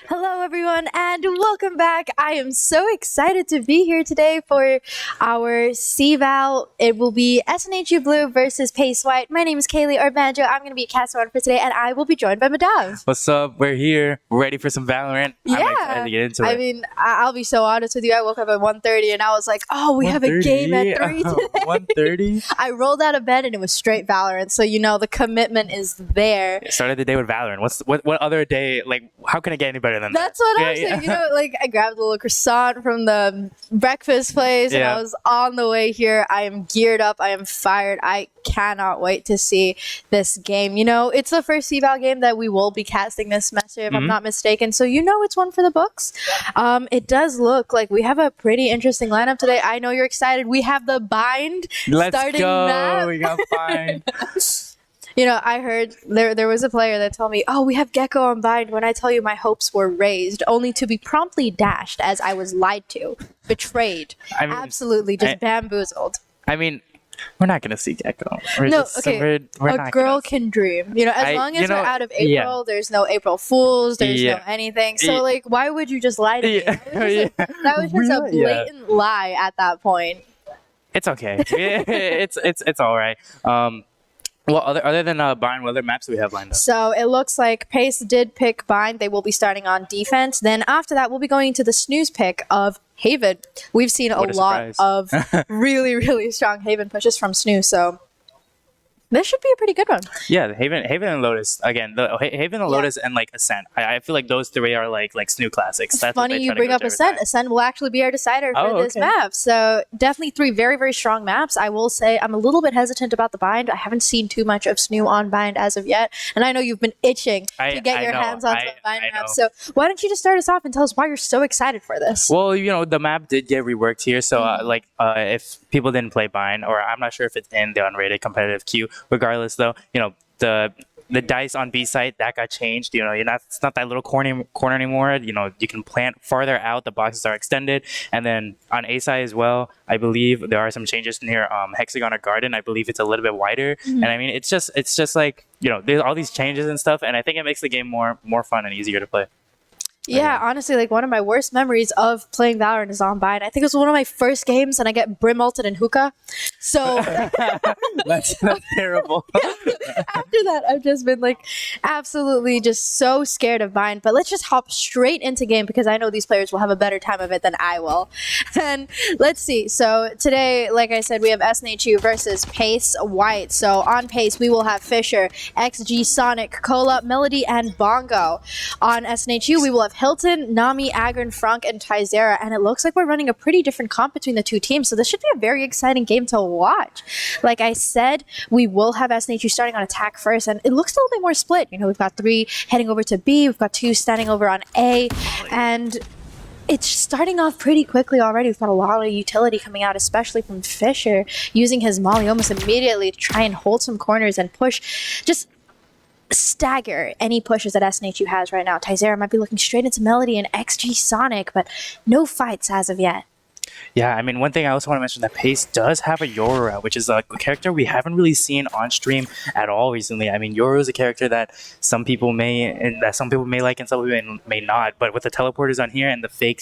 Hello, everyone, and welcome back. I am so excited to be here today for our CVAL. It will be SNHU Blue versus Pace White. My name is Kaylee or Banjo. I'm going to be a cast one for today, and I will be joined by Madav. What's up? We're here. We're ready for some Valorant. Yeah. I'm excited to get into it. I mean, I'll be so honest with you. I woke up at 1:30 and I was like, oh, we have a game at 3 today. 1:30? I rolled out of bed and it was straight Valorant. So, you know, the commitment is there. Started the day with Valorant. What other day, like, how can it get any better than that? That's what I'm saying. You know, like, I grabbed a little croissant from the breakfast place and I was on the way here. I am geared up. I am fired. I cannot wait to see this game. You know, it's the first CVAL game that we will be casting this semester, if I'm not mistaken. So, you know, it's one for the books. It does look like we have a pretty interesting lineup today. I know you're excited. We have the Bind starting map. We got Bind. You know, I heard there was a player that told me, oh, we have Gecko on Bind. When I tell you my hopes were raised, only to be promptly dashed as I was lied to, betrayed, absolutely just bamboozled. I mean, we're not going to see Gecko. A girl can dream. You know, as long as we're out of April, there's no April Fools, there's no anything. So, like, why would you just lie to me? That was just a blatant lie at that point. It's okay. It's all right. Well, other than Bind, what other maps do we have lined up? So it looks like Pace did pick Bind. They will be starting on defense. Then after that, we'll be going to the snooze pick of Haven. We've seen a lot of really, really strong Haven pushes from snooze. So this should be a pretty good one. Yeah, Haven and Lotus. Again, Haven and Lotus and like Ascent. I feel like those three are like snoo classics. That's funny you bring up Ascent. Ascent will actually be our decider for this map. So definitely three very, very strong maps. I will say I'm a little bit hesitant about the Bind. I haven't seen too much of snoo on Bind as of yet. And I know you've been itching to get your hands onto the Bind map. So why don't you just start us off and tell us why you're so excited for this? Well, you know, the map did get reworked here. So if people didn't play Bind, or I'm not sure if it's in the unrated competitive queue, regardless though, you know, the dice on B site that got changed. You know, it's not that little corner anymore. You know, you can plant farther out, the boxes are extended. And then on A side as well, I believe there are some changes near Hexagon or Garden. I believe it's a little bit wider. And I mean, it's just like, you know, there's all these changes and stuff, and I think it makes the game more fun and easier to play. Yeah, honestly, like one of my worst memories of playing Valorant is on Bind. I think it was one of my first games, and I get brim ulted in hookah. So that's terrible. After that, I've just been like absolutely just so scared of Bind. But let's just hop straight into game because I know these players will have a better time of it than I will. And let's see. So today, like I said, we have SNHU versus Pace White. So on Pace, we will have Fisher, XG, Sonic, Cola, Melody, and Bongo. On SNHU, we will have Hilton, Nami, Agron, Frank, and Tyzera, and it looks like we're running a pretty different comp between the two teams, so this should be a very exciting game to watch. Like I said, we will have SNHU starting on attack first, and it looks a little bit more split. You know, we've got 3 heading over to B, we've got 2 standing over on A, and it's starting off pretty quickly already. We've got a lot of utility coming out, especially from Fisher, using his molly almost immediately to try and hold some corners and push, just stagger any pushes that SNHU has right now. Tyzera might be looking straight into Melody and XG Sonic, but no fights as of yet. Yeah, I mean, one thing I also want to mention that Pace does have a Yoru, which is a character we haven't really seen on stream at all recently. I mean, Yoru is a character that some people may like and some people may not. But with the teleporters on here and the fake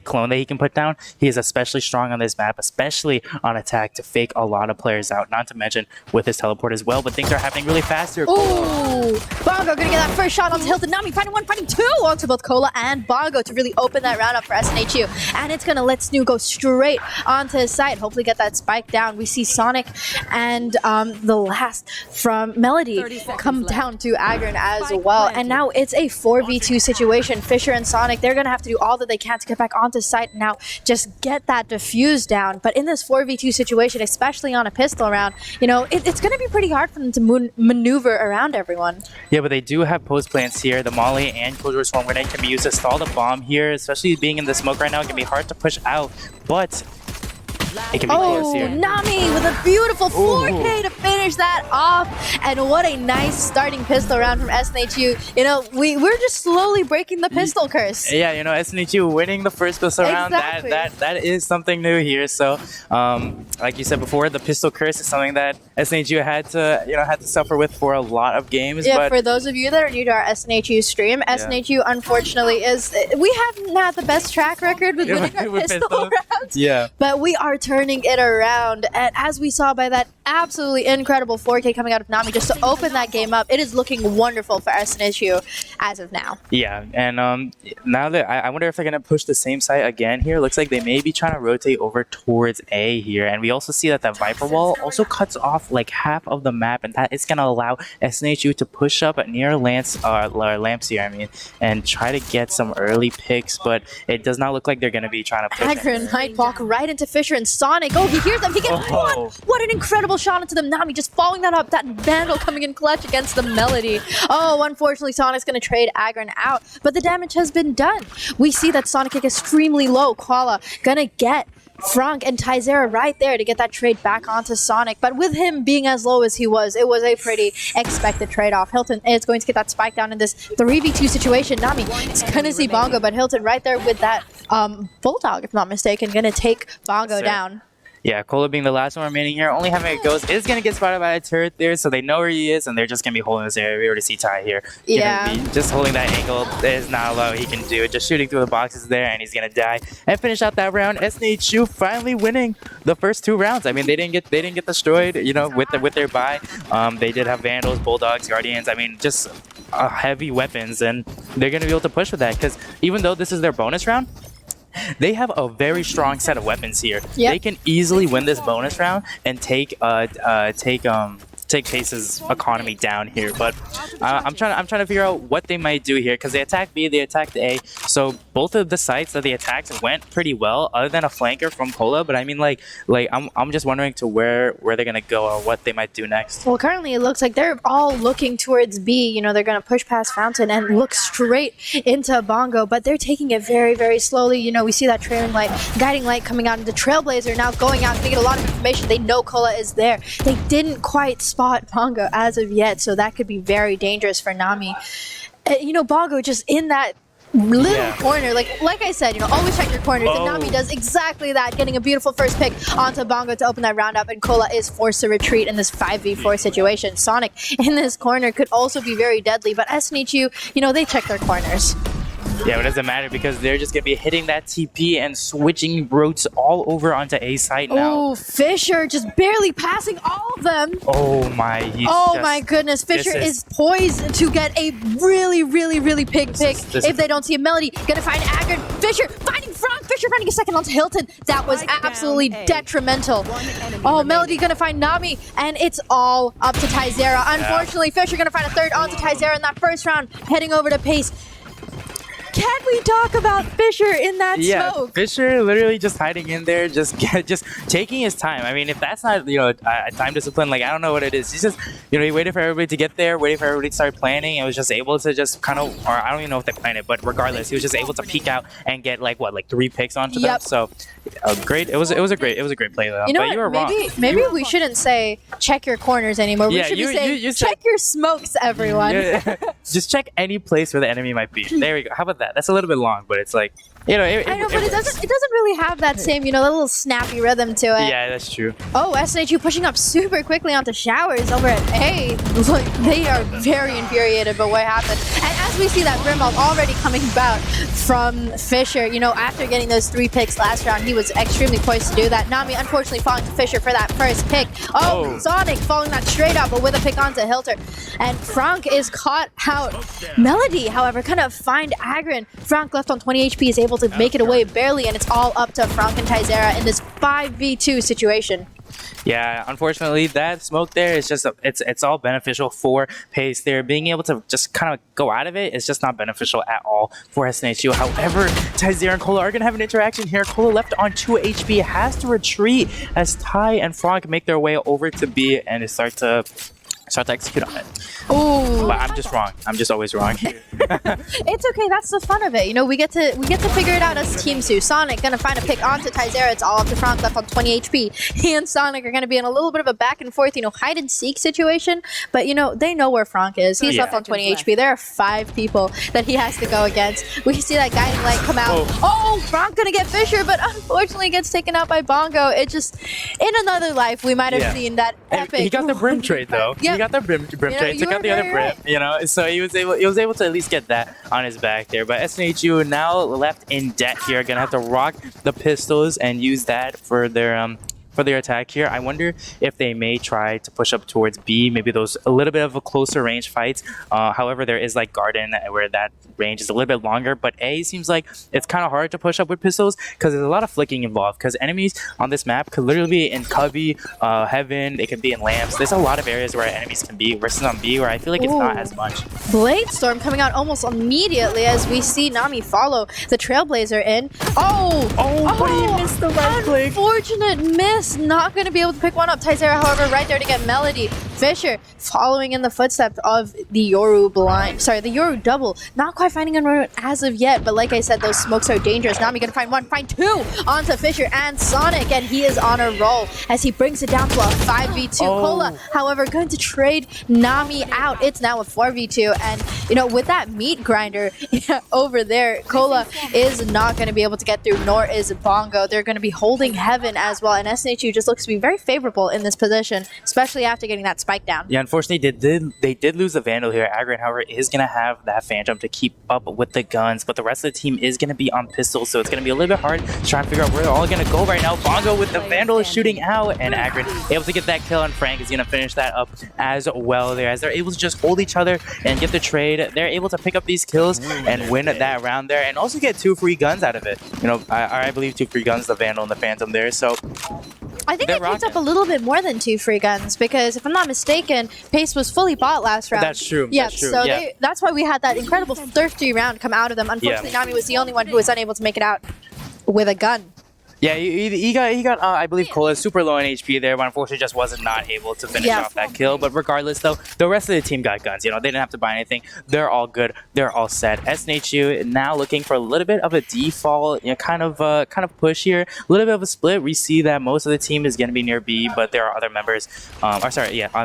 clone that he can put down, he is especially strong on this map, especially on attack, to fake a lot of players out, not to mention with his teleport as well. But things are happening really fast here. Ooh, Bongo gonna get that first shot onto Hilton. Nami fighting 1, fighting 2 onto both Cola and Bongo to really open that round up for SNHU. And it's gonna let snoo go straight onto his side, hopefully get that spike down. We see Sonic and the last from Melody come down to Agron as well. And now it's a 4v2 situation. Fisher and Sonic, they're gonna have to do all that they can to get back onto site now, just get that diffuse down. But in this 4v2 situation, especially on a pistol round, you know, it's going to be pretty hard for them to maneuver around everyone. Yeah, but they do have post plants here. The molly and Killjoy Swarm Grenade can be used to stall the bomb here, especially being in the smoke right now. It can be hard to push out, but It can be close Oh, here. Nami with a beautiful 4K to finish that off. And what a nice starting pistol round from SNHU. You know, we're just slowly breaking the pistol curse. Yeah, you know, SNHU winning the first pistol round, Exactly. that is something new here. So, like you said before, the pistol curse is something that SNHU had to suffer with for a lot of games. Yeah, but for those of you that are new to our SNHU stream, SNHU unfortunately we haven't had the best track record with winning our with pistol pistols. rounds. Yeah. But we are turning it around, and as we saw by that absolutely incredible 4K coming out of Nami just to open that game up, it is looking wonderful for SNHU as of now. Yeah, and now that I wonder if they're gonna push the same site again here. Looks like they may be trying to rotate over towards A here, and we also see that the Viper Wall also cuts off like half of the map, and that is gonna allow SNHU to push up near Lamps here. I mean, and try to get some early picks, but it does not look like they're gonna be trying to push. Agron Nightwalk right into Fisher and Sonic. Oh, he hears them. He gets one. What an incredible shot into them. Nami just following that up. That Vandal coming in clutch against the Melody. Oh, unfortunately, Sonic's going to trade Agron out, but the damage has been done. We see that Sonic is extremely low. Koala gonna get Frank and Tyzera right there to get that trade back onto Sonic. But with him being as low as he was, it was a pretty expected trade-off. Hilton is going to get that spike down in this 3v2 situation. Nami is going to see Bongo, but Hilton right there with that Bulldog, if not mistaken, going to take Bongo down. Yeah, Cola being the last one remaining here, only having a ghost is going to get spotted by a turret there, so they know where he is, and they're just going to be holding this area. We already see Ty here. Yeah. Just holding that angle. There's not a lot he can do. Just shooting through the boxes there, and he's going to die. And finish out that round. SNHU finally winning the first 2 rounds. I mean, they didn't get destroyed, you know, with their buy. They did have Vandals, Bulldogs, Guardians. I mean, just heavy weapons, and they're going to be able to push with that, because even though this is their bonus round, they have a very strong set of weapons here. Yep. They can easily win this bonus round and take Pace's economy down here. But I'm trying to figure out what they might do here, because they attacked B, they attacked A. So both of the sites that they attacked went pretty well, other than a flanker from Cola. But I mean, like I'm just wondering to where they're gonna go or what they might do next. Well, currently it looks like they're all looking towards B. You know, they're going to push past Fountain and look straight into Bongo, but they're taking it very, very slowly. You know, we see that trailing light, guiding light coming out into Trailblazer, now going out to get a lot of information. They know Cola is there. They didn't quite spot Bongo as of yet, so that could be very dangerous for Nami. You know, Bongo just in that little corner, like I said, you know, always check your corners, and Nami does exactly that, getting a beautiful first pick onto Bongo to open that round up, and Cola is forced to retreat in this 5v4 situation. Sonic in this corner could also be very deadly, but SNHU, you know, they check their corners. Yeah, it doesn't matter, because they're just going to be hitting that TP and switching routes all over onto A site now. Oh, Fisher just barely passing all of them. Oh my. My goodness. Fisher is poised to get a really, really, really big pick if they don't see a Melody. Gonna find Agron. Fisher finding Frank. Fisher finding a second onto Hilton. That was absolutely detrimental. Oh, Melody gonna find Nami, and it's all up to Tyzera. Unfortunately, Fisher gonna find a third onto Tyzera in that first round, heading over to Pace. Can we talk about Fisher in that smoke? Fisher literally just hiding in there, just taking his time. I mean, if that's not, you know, a time discipline, like, I don't know what it is. He's just, you know, he waited for everybody to get there, waiting for everybody to start planning, and was just able to just kind of, or I don't even know if they planned it, but regardless, he was just able to peek out and get like 3 picks onto them. So great. It was a great play though. You know but what? you were wrong. Maybe we shouldn't say check your corners anymore. We should be saying check your smokes, everyone. Just check any place where the enemy might be. There we go. How about that? That's a little bit long, but it's like, you know, I know, but it doesn't really have that same, you know, that little snappy rhythm to it. Yeah, that's true. Oh, SNHU pushing up super quickly onto Showers over at A. Look, they are very infuriated by what happened. And as we see that Grimwald already coming about from Fisher, you know, after getting those 3 picks last round, he was extremely poised to do that. Nami unfortunately falling to Fisher for that first pick. Oh, Sonic falling that straight up, but with a pick onto Hilter. And Frank is caught out. Melody, however, kind of find Agron. Frank left on 20 HP is able to make it away barely, and it's all up to Frank and Tyzera in this 5v2 situation. Yeah, unfortunately, that smoke there is just it's all beneficial for Pace. They're being able to just kind of go out of it. It's just not beneficial at all for SNHU. However, Tyzera and Cola are going to have an interaction here. Cola left on 2 HP, has to retreat as Ty and Frank make their way over to B and start to start to execute on it. Ooh. But I'm just wrong. I'm just always wrong. It's okay. That's the fun of it. You know, we get to figure it out as Team 2. Sonic gonna find a pick onto Tyzera. It's all up to Frank, left on 20 HP. He and Sonic are gonna be in a little bit of a back and forth, you know, hide and seek situation. But you know, they know where Frank is. He's left on 20 HP. There are 5 people that he has to go against. We see that guiding light come out. Oh, Frank gonna get Fisher, but unfortunately gets taken out by Bongo. It just, in another life, we might have seen that epic. He got the brim trade though. Yep. He got the brim trade. Took out the other brim. Right. You know, so he was able to at least get that on his back there. But SNHU now left in debt here, gonna have to rock the pistols and use that for their attack here. I wonder if they may try to push up towards B, maybe those a little bit of a closer range fights. However, there is like Garden where that range is a little bit longer, but A seems like it's kind of hard to push up with pistols because there's a lot of flicking involved, because enemies on this map could literally be in Cubby, Heaven, they could be in Lamps. There's a lot of areas where enemies can be versus on B where I feel like it's not as much. Blade Storm coming out almost immediately as we see Nami follow the Trailblazer in. But he missed the right click. Unfortunate miss. Not going to be able to pick one up. Tyzera, however, right there to get Melody. Fisher following in the footsteps of the Yoru blind. Sorry, the Yoru double. Not quite finding a as of yet, but like I said, those smokes are dangerous. Nami going to find one, find two onto Fisher and Sonic, and he is on a roll as he brings it down to a 5v2. Cola, however, going to trade Nami out. It's now a 4v2, and you know, with that meat grinder over there, Cola is not going to be able to get through, nor is Bongo. They're going to be holding Heaven as well, and SNHU just looks to be very favorable in this position, especially after getting that spike down. Yeah, unfortunately, they did lose the Vandal here. Agron, however, is going to have that Phantom to keep up with the guns, but the rest of the team is going to be on pistols, so it's going to be a little bit hard to try and figure out where they're all going to go right now. Bongo with the Vandal is shooting out, and Agron able to get that kill, and Frank is going to finish that up as well there, as they're able to just hold each other and get the trade. They're able to pick up these kills and win that round there, and also get 2 free guns out of it. You know, I believe 2 free guns, the Vandal and the Phantom there, so I think they picked up a little bit more than 2 free guns, because if I'm not mistaken, Pace was fully bought last round. That's true. Yeah, that's true. so that's why we had that incredible thrifty round come out of them. Unfortunately, Nami was the only one who was unable to make it out with a gun. Yeah, he got I believe Cola super low in HP there, but unfortunately just wasn't not able to finish off that kill. But regardless though, the rest of the team got guns. You know, they didn't have to buy anything. They're all good. They're all set. SNHU now looking for a little bit of a default, you know, kind of push here. A little bit of a split. We see that most of the team is going to be near B, but there are other members, on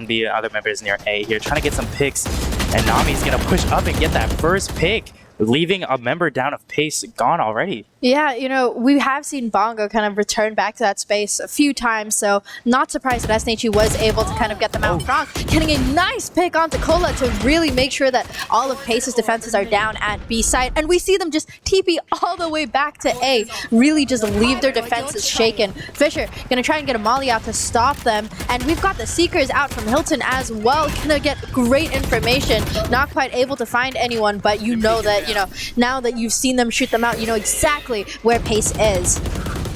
B, other members near A here, trying to get some picks. And Nami's going to push up and get that first pick, leaving a member down of Pace gone already. Yeah, you know, we have seen Bongo kind of return back to that space a few times, so not surprised that SNHU was able to kind of get them out front. Getting a nice pick onto Cola to really make sure that all of Pace's defenses are down at B site, and we see them just TP all the way back to A, really just leave their defenses shaken. Fisher gonna try and get a molly out to stop them, and we've got the Seekers out from Hilton as well, gonna get great information. Not quite able to find anyone, but you know that, you know, now that you've seen them shoot them out, you know exactly where Pace is.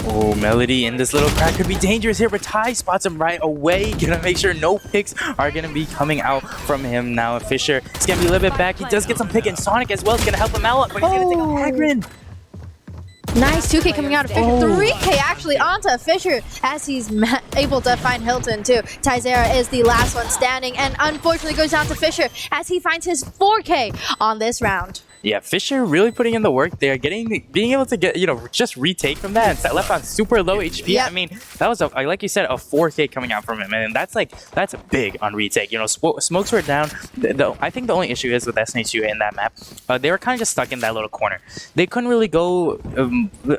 Oh, Melody in this little crack could be dangerous here, but Ty spots him right away. Gonna make sure no picks are gonna be coming out from him now. Fisher is gonna be a little bit back. He does get some pick, and Sonic as well is gonna help him out, but he's gonna take out Agron. Nice 2K coming out of Fisher. 3K actually onto Fisher as he's able to find Hilton too. Tyzera is the last one standing, and unfortunately goes down to Fisher as he finds his 4K on this round. Yeah, Fisher really putting in the work there, being able to get, you know, just retake from that and left on super low HP. Yep. I mean, that was like you said, a 4K coming out from him, and that's big on retake. You know, smokes were down. I think the only issue is with SNHU in that map, they were kind of just stuck in that little corner. They couldn't really go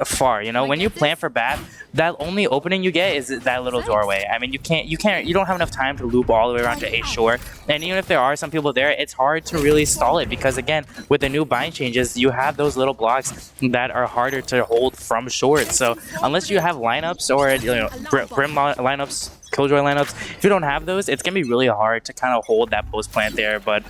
far. You know, when you plant for Bath, that only opening you get is that little doorway. I mean, you don't have enough time to loop all the way around to A shore, and even if there are some people there, it's hard to really stall it, because again, with the new bind changes, you have those little blocks that are harder to hold from short. So unless you have lineups or, you know, brim lineups, killjoy lineups, if you don't have those, it's gonna be really hard to kind of hold that post plant there. But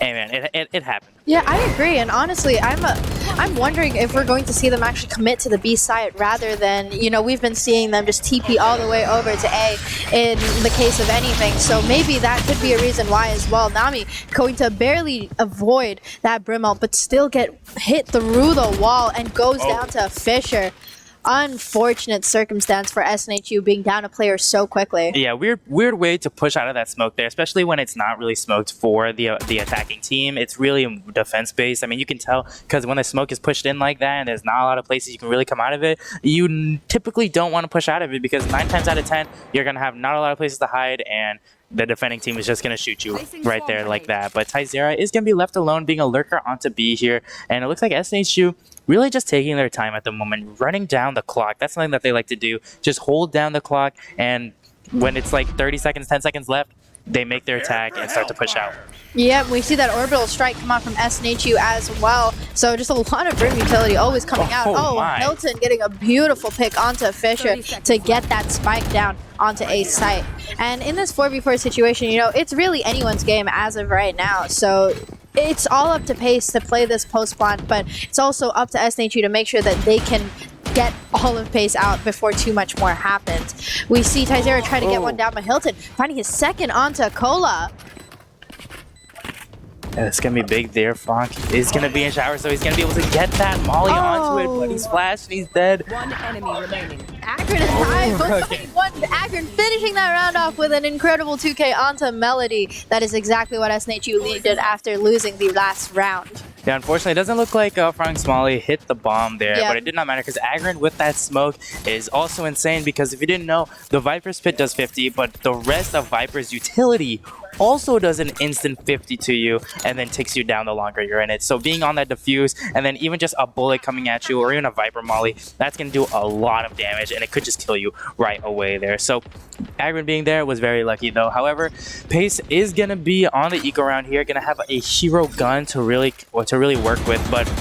hey man, it happened. Yeah, I agree, and honestly, I'm wondering if we're going to see them actually commit to the B site rather than, you know, we've been seeing them just TP all the way over to A in the case of anything. So maybe that could be a reason why as well. Nami going to barely avoid that brim ult, but still get hit through the wall and goes down to Fisher. unfortunate circumstance for SNHU being down a player so quickly. Yeah, weird way to push out of that smoke there, especially when it's not really smoked for the attacking team. It's really defense based. I mean, you can tell because when the smoke is pushed in like that and there's not a lot of places you can really come out of it, you typically don't want to push out of it because 9 times out of 10 you're gonna have not a lot of places to hide, and the defending team is just going to shoot you right there like that. But Tyzera is going to be left alone, being a lurker onto B here. And it looks like SNHU really just taking their time at the moment, running down the clock. That's something that they like to do. Just hold down the clock, and when it's like 30 seconds, 10 seconds left, they make their attack and start to push out. Yeah, we see that orbital strike come out from SNHU as well. So just a lot of Brim utility always coming out. Oh, Hilton getting a beautiful pick onto Fisher to get that spike down onto a site. And in this 4v4 situation, you know, it's really anyone's game as of right now. So it's all up to Pace to play this post plant, but it's also up to SNHU to make sure that they can get all of Pace out before too much more happens. We see Tyzera try to get one down, but Hilton finding his second onto Cola. Yeah, it's going to be big there. Frank is going to be in shower, so he's going to be able to get that molly onto it, but he's flashed and he's dead. One enemy remaining. Akron is tied. Akron finishing that round off with an incredible 2K onto Melody. That is exactly what SNHU needed after losing the last round. Yeah, unfortunately, it doesn't look like Frank Smalley hit the bomb there, but it did not matter because Agron with that smoke is also insane because if you didn't know, the Viper's Pit does 50, but the rest of Viper's utility also does an instant 50 to you and then takes you down the longer you're in it. So being on that diffuse and then even just a bullet coming at you or even a Viper Molly, that's going to do a lot of damage and it could just kill you right away there. So Agron being there was very lucky though. However, Pace is going to be on the eco round here, going to have a hero gun to really work with, but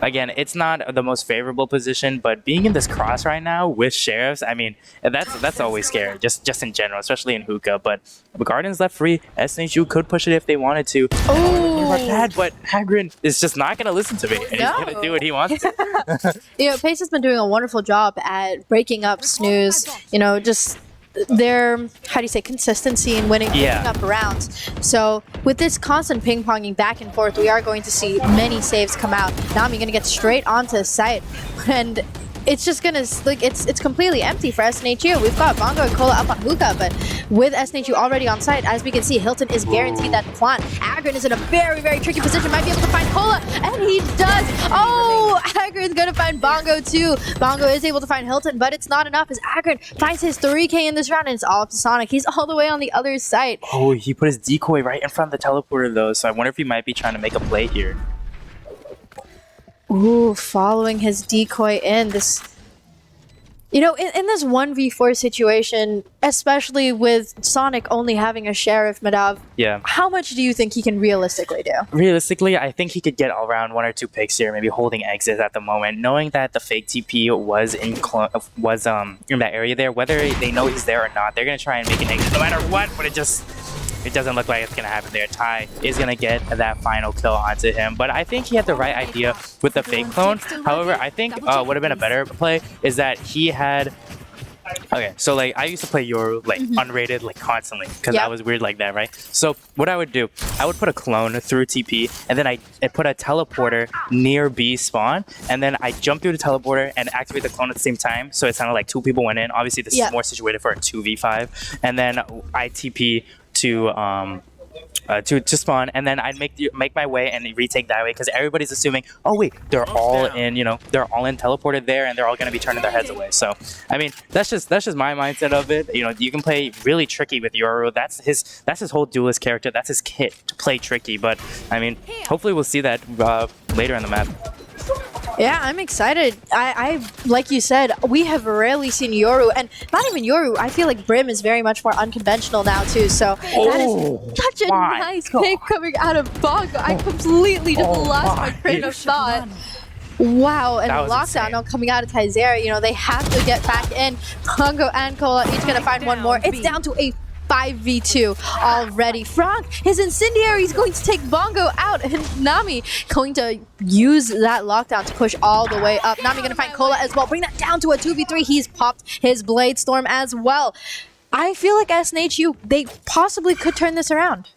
again, it's not the most favorable position, but being in this cross right now with sheriffs, I mean, that's always scary, just in general, especially in hookah. But the Garden's left free. SNHU could push it if they wanted to. But Hagrid is just not going to listen to me, and he's going to do what he wants to. You know, Pace has been doing a wonderful job at breaking up snooze, you know, just their, how do you say, consistency in winning up rounds. So with this constant ping-ponging back and forth, we are going to see many saves come out. Nami going to get straight onto site, and it's just gonna, like, it's completely empty for SNHU. We've got Bongo and Cola up on hookah, but with SNHU already on site, as we can see, Hilton is guaranteed that plant. Agron is in a very, very tricky position, might be able to find Cola, and he does. Oh, Agron's gonna find Bongo too. Bongo is able to find Hilton, but it's not enough as Agron finds his 3K in this round, and it's all up to Sonic. He's all the way on the other side. Oh, he put his decoy right in front of the teleporter though, so I wonder if he might be trying to make a play here. Ooh, following his decoy in. This, you know, in this 1v4 situation, especially with Sonic only having a sheriff, Madav, how much do you think he can realistically do? Realistically, I think he could get around 1 or 2 picks here, maybe holding exits at the moment, knowing that the fake TP was in that area there. Whether they know he's there or not, they're going to try and make an exit no matter what, but it doesn't look like it's going to happen there. Ty is going to get that final kill onto him, but I think he had the right idea with the fake clone. However, I think would have been a better play is that he had... Okay, so like I used to play Yoru like unrated like constantly because I was weird like that, right? So what I would do, I would put a clone through TP and then I put a teleporter near B spawn and then I jump through the teleporter and activate the clone at the same time. So it sounded like 2 people went in. Obviously this is more situated for a 2v5, and then I TP to spawn, and then I'd make my way and retake that way because everybody's assuming, oh wait, they're all in, you know, they're all in teleported there and they're all going to be turning their heads away. So I mean, that's just my mindset of it. You know, you can play really tricky with Yoru. That's his whole duelist character. That's his kit to play tricky. But I mean, hopefully we'll see that later in the map. Yeah, I'm excited. I like you said, we have rarely seen Yoru, and not even Yoru. I feel like Brim is very much more unconventional now too. So that is such a nice pick coming out of Bongo. I completely just lost my train of thought. Wow, and lockdown now coming out of Tyzera. You know, they have to get back in. Bongo and Cola each gonna find one more. It's down to a 5v2 already. Frank, his incendiary is going to take Bongo out, and Nami going to use that lockdown to push all the way up. Nami going to find Cola as well, bring that down to a 2v3. He's popped his Blade Storm as well. I feel like SNHU, they possibly could turn this around.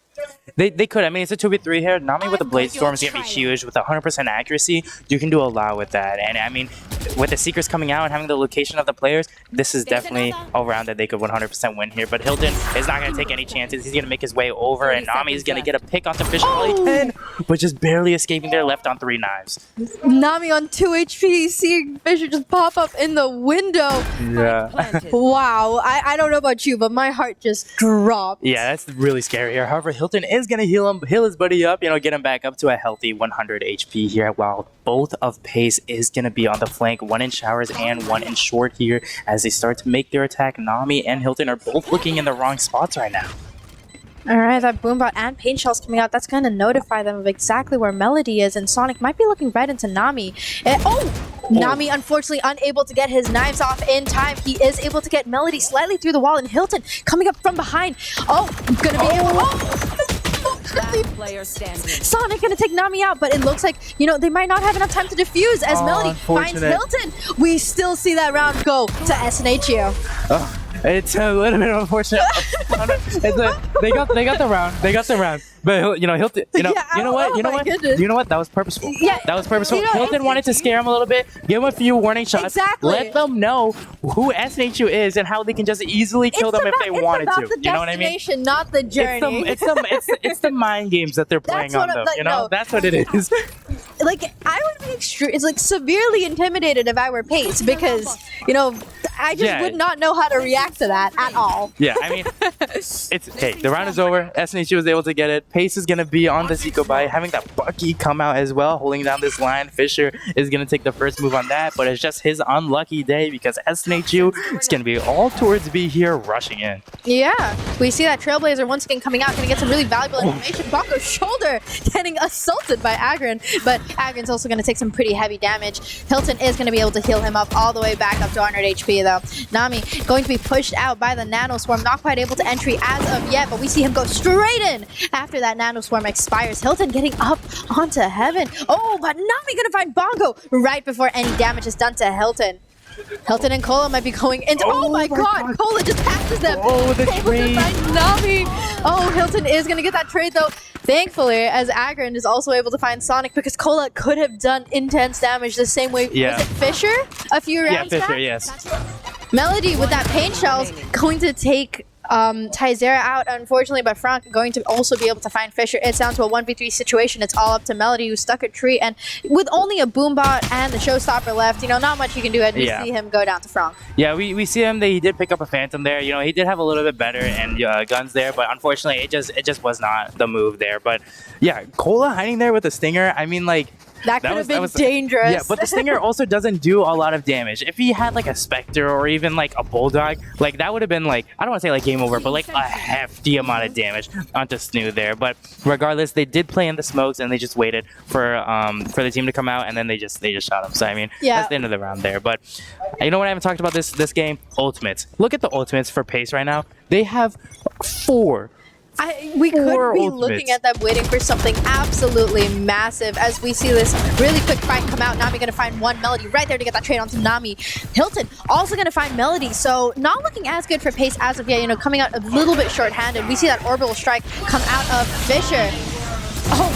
They could. I mean, it's a 2v3 here. Nami with the Blade Storm is going to be huge. With 100% accuracy, you can do a lot with that. And I mean, with the secrets coming out and having the location of the players, this is definitely a round that they could 100% win here. But Hilton is not going to take any chances. He's going to make his way over, and Nami is going to get a pick onto Fisher. Well, he can, but just barely escaping there, left on 3 knives. Nami on 2 HP, seeing Fisher just pop up in the window. Yeah. Wow, I don't know about you, but my heart just dropped. Yeah, that's really scary here. However, Hilton is going to heal his buddy up, get him back up to a healthy 100 HP here, while both of Pace is going to be on the flank, one in showers and one in short here as they start to make their attack. Nami and Hilton are both looking in the wrong spots right now. All right, that Boombot and Pain Shells coming out, that's going to notify them of exactly where Melody is, and Sonic might be looking right into Nami. Nami unfortunately unable to get his knives off in time. He is able to get Melody slightly through the wall, and Hilton coming up from behind. Gonna be able... Sonic gonna take Nami out, but it looks like, they might not have enough time to defuse as Melody finds Hilton. We still see that round go to SNHU. It's a little bit unfortunate. They got the round. They got the round. But Hilton, you know what? That was purposeful. Yeah, that was purposeful. Hilton wanted to scare him a little bit, give him a few warning shots, exactly. Let them know who SNHU is and how they can just easily kill them if they wanted to. You know what I mean? Not the journey. It's the mind games that they're playing on them. That's what it is. Like, I would be severely intimidated if I were Pace, because I just would not know how to react to that at all. Yeah, I mean, the round is over. SNHU was able to get it. Pace is going to be on the Zico buy, having that Bucky come out as well, holding down this line. Fisher is going to take the first move on that, but it's just his unlucky day because SNHU is going to be all towards B here, rushing in. Yeah, we see that Trailblazer once again coming out, going to get some really valuable information. Bongo's shoulder getting assaulted by Agron, but Agron's also going to take some pretty heavy damage. Hilton is going to be able to heal him up all the way back up to 100 HP though. Nami going to be pushed out by the Nano Swarm, not quite able to entry as of yet, but we see him go straight in after that Nano Swarm expires. Hilton getting up onto Heaven. But Nami going to find Bongo right before any damage is done to Hilton. Hilton and Cola might be going into... Oh my god! Cola just passes them! The trade! Nami! Hilton is going to get that trade though. Thankfully, as Agron is also able to find Sonic, because Cola could have done intense damage the same way. Yeah. Was it Fisher a few rounds back? Yeah, Fisher, yes. Melody with that Pain Shells going to take Tyzera out, unfortunately, but Frank going to also be able to find Fisher. It's down to a 1v3 situation. It's all up to Melody, who's stuck a tree, and with only a Boombot and the Showstopper left, not much you can do as we see him go down to Frank. Yeah, we see him. He did pick up a Phantom there. He did have a little bit better and guns there, but unfortunately, it just was not the move there. But yeah, Cola hiding there with a Stinger. I mean, like. That could have been dangerous. Yeah, but the Stinger also doesn't do a lot of damage. If he had like a Spectre or even like a Bulldog, like that would have been like, I don't want to say like game over, but like a hefty amount of damage onto SNHU there. But regardless, they did play in the smokes and they just waited for the team to come out, and then they just shot him. So I mean, that's the end of the round there. But you know what I haven't talked about this game? Ultimates. Look at the ultimates for Pace right now. They have 4. We could be looking at them waiting for something absolutely massive as we see this really quick fight come out. Nami going to find one Melody right there to get that trade onto Nami. Hilton also going to find Melody, so not looking as good for Pace as of yet, coming out a little bit short-handed. We see that Orbital Strike come out of Fisher.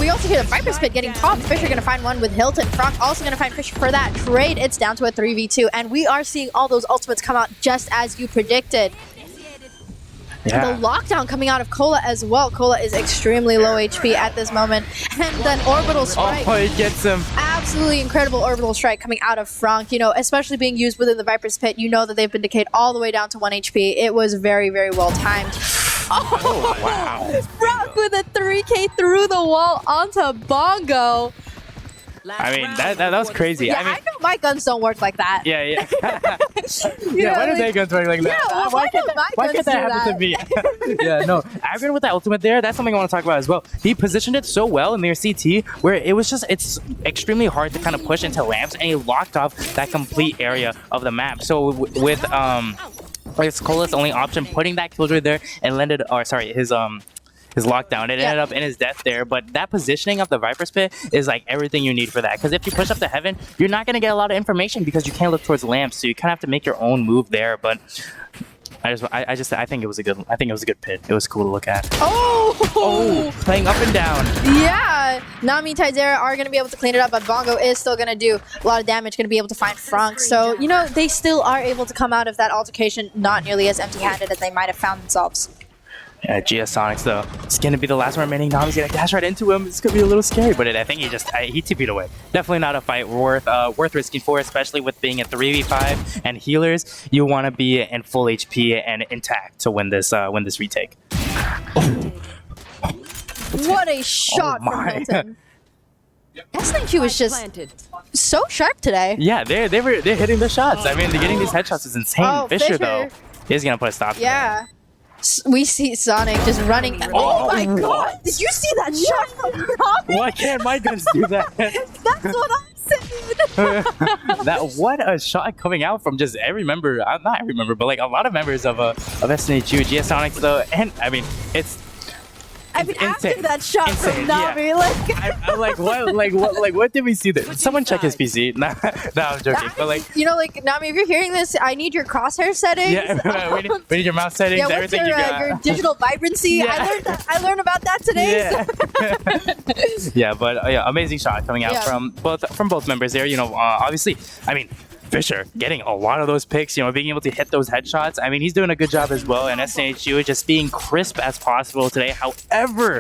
We also hear the Viper Spit getting popped. Fisher going to find one with Hilton. Frank also going to find Fisher for that trade. It's down to a 3v2, and we are seeing all those ultimates come out just as you predicted. Yeah. The lockdown coming out of Cola as well. Cola is extremely low HP at this moment. And then Orbital Strike. He gets him. Absolutely incredible Orbital Strike coming out of Frank. Especially being used within the Viper's Pit. That they've been decayed all the way down to 1 HP. It was very, very well timed. Wow. Frank with a 3K through the wall onto Bongo. I mean, that was crazy. Yeah, I mean, I know my guns don't work like that. Yeah. Why do their guns work like that? Yeah, why can't that happen to me? Yeah, no. Agron with that ultimate there, that's something I want to talk about as well. He positioned it so well in their CT where it's extremely hard to kind of push into lamps, and he locked off that complete area of the map. So with it's Cola's only option, putting that killjoy there and landed, his lockdown. It ended up in his death there, but that positioning of the Viper's Pit is like everything you need for that. Because if you push up to Heaven, you're not going to get a lot of information because you can't look towards lamps, so you kind of have to make your own move there. But I think it was a good. I think it was a good pit. It was cool to look at. Oh, Playing up and down. yeah. Nami and Taizera are going to be able to clean it up, but Bongo is still going to do a lot of damage, going to be able to find Frank. So, you know, they still are able to come out of that altercation not nearly as empty-handed as they might have found themselves. Yeah, GS Sonics though. It's gonna be the last one remaining. Nami's gonna dash right into him. It's gonna be a little scary, but I think he TP'd away. Definitely not a fight worth risking for, especially with being a 3v5 and healers. You want to be in full HP and intact to win this retake. What a shot from Hilton. SNHU is just so sharp today. Yeah, they're hitting the shots. I mean, they're getting these headshots is insane. Oh, Fisher though is gonna put a stop. Yeah. We see Sonic just running. Oh my god! Did you see that shot from Nami? Why can't my guns do that? That's what I'm saying. What a shot coming out from just every member. Not every member, but like a lot of members of SNHU, GS Sonics though. And I mean, after that shot from Nami, what did we see there? Someone check his PC. Nah, I'm joking. But like, you know, like Nami, if you're hearing this, I need your crosshair settings. Yeah, we need your mouse settings. Yeah, what's everything your, you got. your digital vibrancy? Yeah. I learned about that today. Yeah, yeah, but amazing shot coming out from both members there. You know, obviously, I mean, Fisher getting a lot of those picks, you know, being able to hit those headshots. I mean, he's doing a good job as well. And SNHU is just being crisp as possible today. However,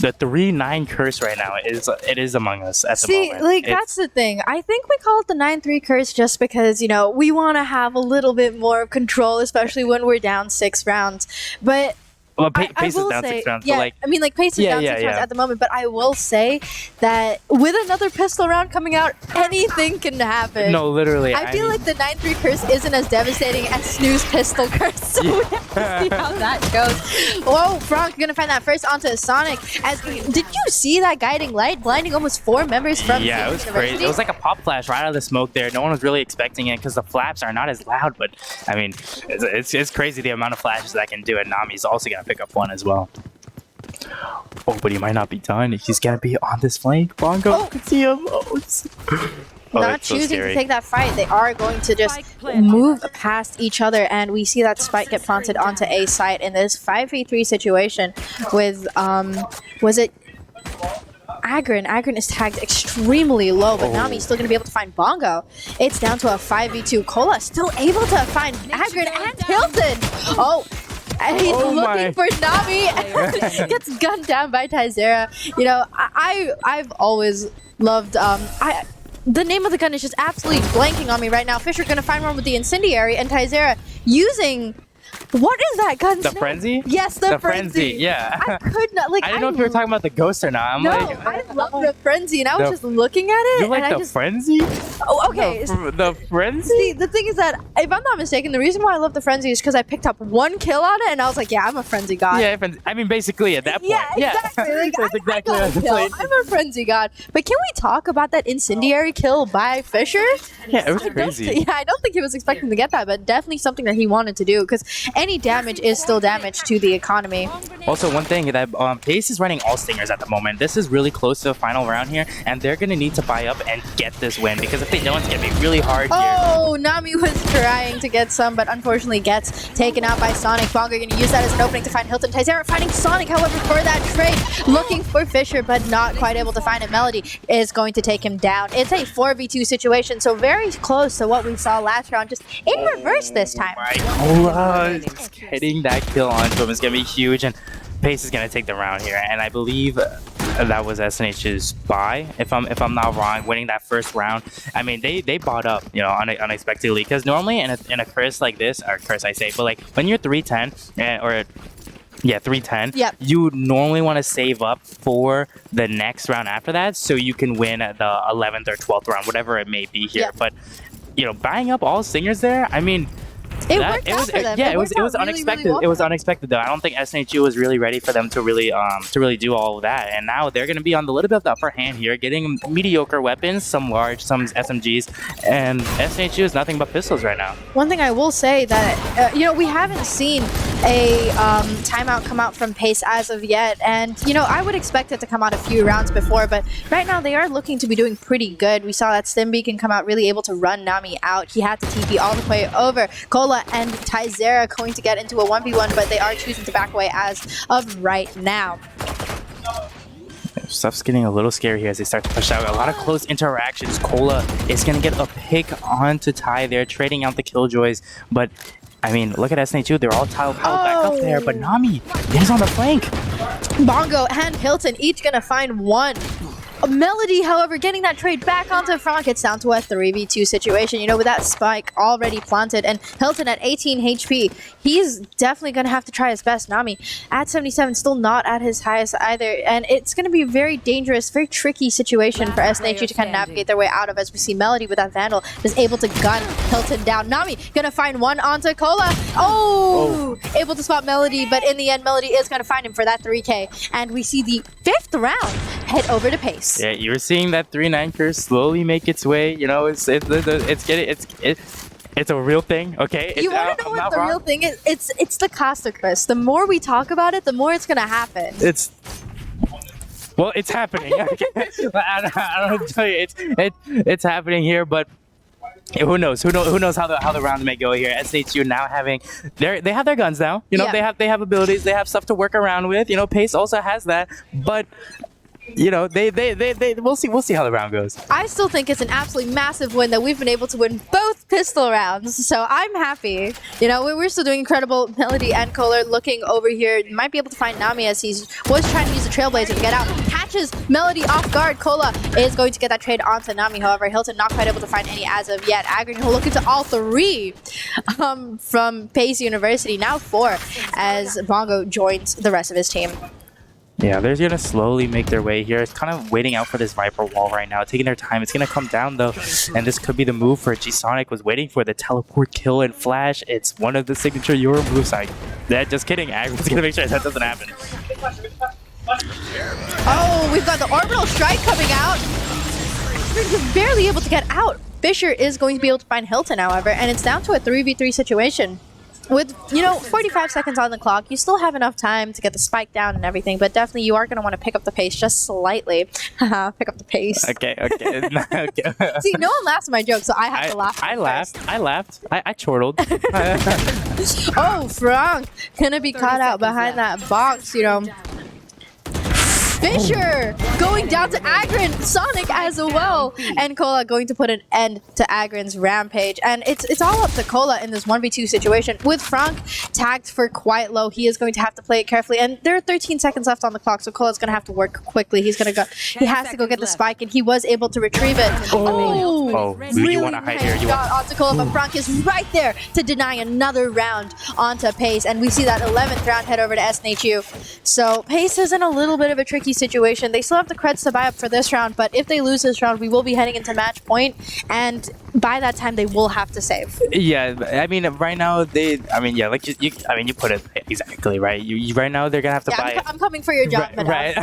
the 3-9 curse right now is among us at the moment. See, like that's the thing. I think we call it the 9-3 curse just because, you know, we want to have a little bit more control, especially when we're down 6 rounds. But well, Pace is down 6 rounds. Yeah, but like, I mean, like Pace is down 6 rounds at the moment. But I will say that with another pistol round coming out, anything can happen. No, literally. I feel like the 9-3 curse isn't as devastating as Snoo's pistol curse. So we have to see how that goes. Whoa, Frank gonna find that first onto Sonic. Did you see that guiding light blinding almost 4 members from it was crazy. It was like a pop flash right out of the smoke there. No one was really expecting it because the flaps are not as loud. But I mean, it's crazy the amount of flashes that can do. And Nami's also gonna pick up one as well. Oh, but he might not be done. He's gonna be on this flank. Bongo can see him. Not choosing to take that fight. They are going to just move past each other, and we see that spike get planted onto A site in this 5v3 situation with was it Agrin? Agrin is tagged extremely low, but Nami's still going to be able to find Bongo. It's down to a 5v2. Cola still able to find Agrin and Hilton. And he's looking for Nami and gets gunned down by Taizera. You know, I've always loved the name of the gun is just absolutely blanking on me right now. Fisher gonna find one with the incendiary, and Taizera using what is that gun's name? Frenzy? Yes, the frenzy. Yeah. I could not like. I didn't know if you were talking about the ghost or not. I love the frenzy, and I was just looking at it. You like the frenzy? Oh, okay. The frenzy? See, the thing is that if I'm not mistaken, the reason why I love the frenzy is because I picked up 1 kill on it, and I was like, yeah, I'm a frenzy god. Yeah, I mean, basically at that point. Yeah, exactly. Like, That's exactly what I I'm a frenzy god. But can we talk about that incendiary kill by Fisher? Yeah, it was crazy. I don't think he was expecting to get that, but definitely something that he wanted to do because any damage is still damage to the economy. Also, one thing that Pace is running all stingers at the moment. This is really close to the final round here, and they're gonna need to buy up and get this win because if they don't, it's gonna be really hard here. Oh, Nami was trying to get some, but unfortunately gets taken out by Sonic. Bongo gonna use that as an opening to find Hilton. Taizera finding Sonic, however, for that trade, looking for Fisher, but not quite able to find it. Melody is going to take him down. It's a 4v2 situation, so very close to what we saw last round, just in reverse this time. Just getting that kill onto him is gonna be huge, and Pace is gonna take the round here, and I believe that was SNH's buy, if I'm not wrong, winning that first round. I mean, they bought up, you know, unexpectedly, because normally in a curse like this, or curse I say, but like when you're 310 or 310. Yep. You normally want to save up for the next round after that, so you can win the 11th or 12th round, whatever it may be here. Yep. But you know, buying up all singers there, I mean. It was unexpected. Really well. It was unexpected though. I don't think SNHU was really ready for them to really do all of that. And now they're going to be on the little bit of the upper hand here, getting mediocre weapons, some large, some SMGs, and SNHU is nothing but pistols right now. One thing I will say that you know, we haven't seen a timeout come out from Pace as of yet. And, you know, I would expect it to come out a few rounds before, but right now they are looking to be doing pretty good. We saw that Stimbeacon come out really able to run Nami out. He had to TP all the way over. Cola and Tyzera going to get into a 1v1, but they are choosing to back away as of right now. Stuff's getting a little scary here as they start to push out. A lot of close interactions. Cola is going to get a pick onto Ty there, trading out the Killjoys. But, I mean, look at SNHU. They're all tiled back up there. But Nami is on the flank. Bongo and Hilton each going to find one. Melody, however, getting that trade back onto Frank. It's down to a 3v2 situation, you know, with that spike already planted. And Hilton at 18 HP, he's definitely going to have to try his best. Nami at 77, still not at his highest either. And it's going to be a very dangerous, very tricky situation for SNHU to kind of navigate their way out of, as we see Melody with that Vandal is able to gun Hilton down. Nami going to find one onto Cola. Oh, able to spot Melody, but in the end, Melody is going to find him for that 3K. And we see the 5th round head over to Pace. Yeah, you're seeing that 3-9 curse slowly make its way. You know, it's a real thing. Okay, you want to know what the real thing is? It's the Costa curse. The more we talk about it, the more it's gonna happen. It's happening. Okay? I don't tell you, it's happening here, but. Who knows? Who knows how the round may go here? SNHU now having they have their guns now. You know, they have abilities. They have stuff to work around with. You know, Pace also has that, but. You know, we'll see how the round goes. I still think it's an absolutely massive win that we've been able to win both pistol rounds, so I'm happy. You know, we're still doing incredible. Melody and Kohler looking over here, might be able to find Nami as he was trying to use the Trailblazer to get out. Catches Melody off guard. Kola is going to get that trade onto Nami. However, Hilton not quite able to find any as of yet. Agrin will look into all 3 from Pace University. Now 4 as Bongo joins the rest of his team. Yeah, they're going to slowly make their way here. It's kind of waiting out for this Viper wall right now, taking their time. It's going to come down, though, and this could be the move for G-Sonic. Was waiting for the teleport kill and flash. It's one of the signature Euro moves. Just kidding. Agri's going to make sure that doesn't happen. Oh, we've got the orbital strike coming out. We're barely able to get out. Fisher is going to be able to find Hilton, however, and it's down to a 3v3 situation. With, you know, 45 seconds on the clock, you still have enough time to get the spike down and everything, but definitely you are going to want to pick up the pace just slightly. Pick up the pace. Okay. See, no one laughs at my joke, so I have to laugh. I laughed. I chortled. Oh, Frank gonna be caught out behind that box, you know. Fisher going down to Agrin, Sonic as well, and Cola going to put an end to Agrin's rampage. And it's all up to Cola in this 1v2 situation. With Frank tagged for quite low, he is going to have to play it carefully. And there are 13 seconds left on the clock, so Cola's going to have to work quickly. He has to go get the spike, and he was able to retrieve it. Really you want to hide here? You want onto Cola, but Frank is right there to deny another round onto Pace, and we see that 11th round head over to SNHU. So Pace is in a little bit of a tricky situation. They still have the creds to buy up for this round, but if they lose this round, we will be heading into match point, and by that time they will have to save. Yeah, I mean, right now you put it exactly right. Right now they're gonna have to buy. I'm coming for your job, right?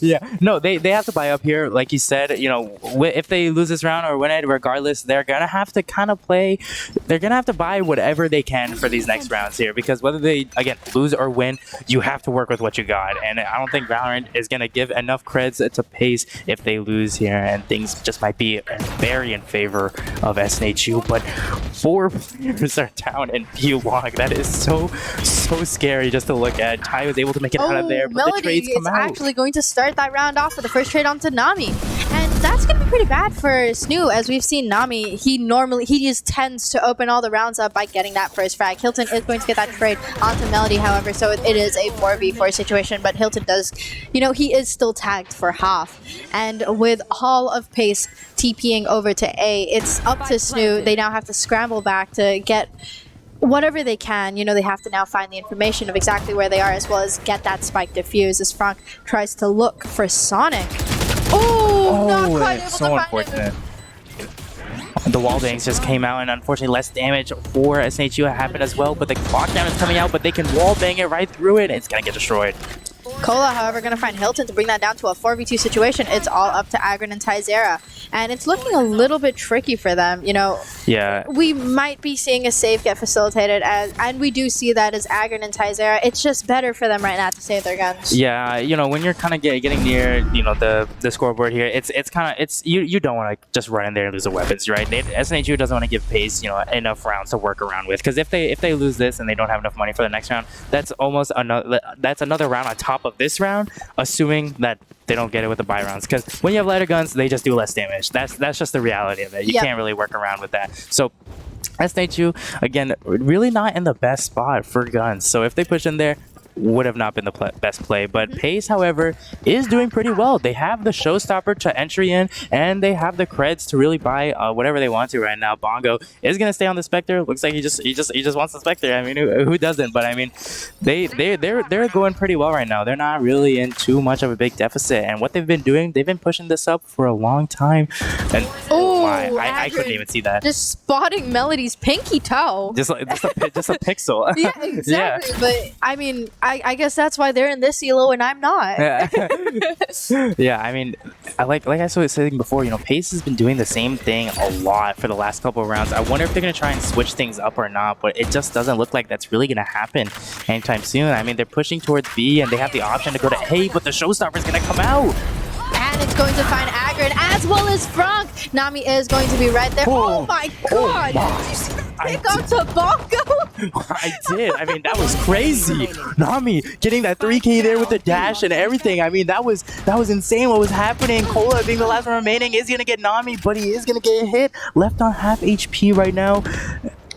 Yeah, no, they have to buy up here, like you said. You know, if they lose this round or win it, regardless, they're gonna have to kind of play. They're gonna have to buy whatever they can for these next rounds here, because whether they again lose or win, you have to work with what you got, and I don't think Valorant is gonna give enough creds to Pace if they lose here, and things just might be very in favor of SNHU. But 4 players are down in P1. That is so scary just to look at. Ty was able to make it out of there, but Melody the trades come out. is actually going to start that round off with the first trade onto Nami, and that's going to be pretty bad for SNHU. As we've seen, Nami, he just tends to open all the rounds up by getting that first frag. Hilton is going to get that trade onto Melody, however, so it is a 4v4 situation, but Hilton does, you know, he is still tagged for half, and with all of Pace TPing over to A, it's up to SNHU. They now have to scramble back to get whatever they can. You know, they have to now find the information of exactly where they are, as well as get that spike diffused as Frank tries to look for Sonic. Oh, not quite able so to unfortunate. The wall bangs just came out, and unfortunately less damage for SNHU happened as well, but the lockdown is coming out, but they can wall bang it right through it, and it's gonna get destroyed. Cola, however, going to find Hilton to bring that down to a 4v2 situation. It's all up to Agron and Tyzera. And it's looking a little bit tricky for them. You know, Yeah. we might be seeing a save get facilitated, and we do see that as Agron and Tyzera. It's just better for them right now to save their guns. Yeah, you know, when you're kind of getting near, you know, the scoreboard here, it's kind of you don't want to just run in there and lose the weapons, right? SNHU doesn't want to give Pace, you know, enough rounds to work around with, because if they lose this and they don't have enough money for the next round, that's another round on top of this round, assuming that they don't get it with the buy rounds. Because when you have lighter guns, they just do less damage. That's just the reality of it. You can't really work around with that. So SNHU, again, really not in the best spot for guns. So if they push in there, would have not been the best play. But Pace, however, is doing pretty well. They have the showstopper to entry in, and they have the creds to really buy whatever they want to right now. Bongo is going to stay on the Spectre. Looks like he just wants the Spectre. I mean, who doesn't? But I mean, they're going pretty well right now. They're not really in too much of a big deficit. And what they've been doing, they've been pushing this up for a long time. And I couldn't even see that. Just spotting Melody's pinky toe. Just a pixel. Yeah, exactly. Yeah. But I mean, I guess that's why they're in this elo and I'm not. Yeah, I mean, like I was saying before, you know, Pace has been doing the same thing a lot for the last couple of rounds. I wonder if they're going to try and switch things up or not, but it just doesn't look like that's really going to happen anytime soon. I mean, they're pushing towards B and they have the option to go to A, but the showstopper is going to come out. And it's going to find Agron as well as Frank. Nami is going to be right there. Oh my god! Did you see that pick onto Bongo? I did. I mean, that was crazy. Nami getting that 3K there with the dash and everything. I mean, that was insane what was happening. Cola being the last one remaining is going to get Nami, but he is going to get hit. Left on half HP right now.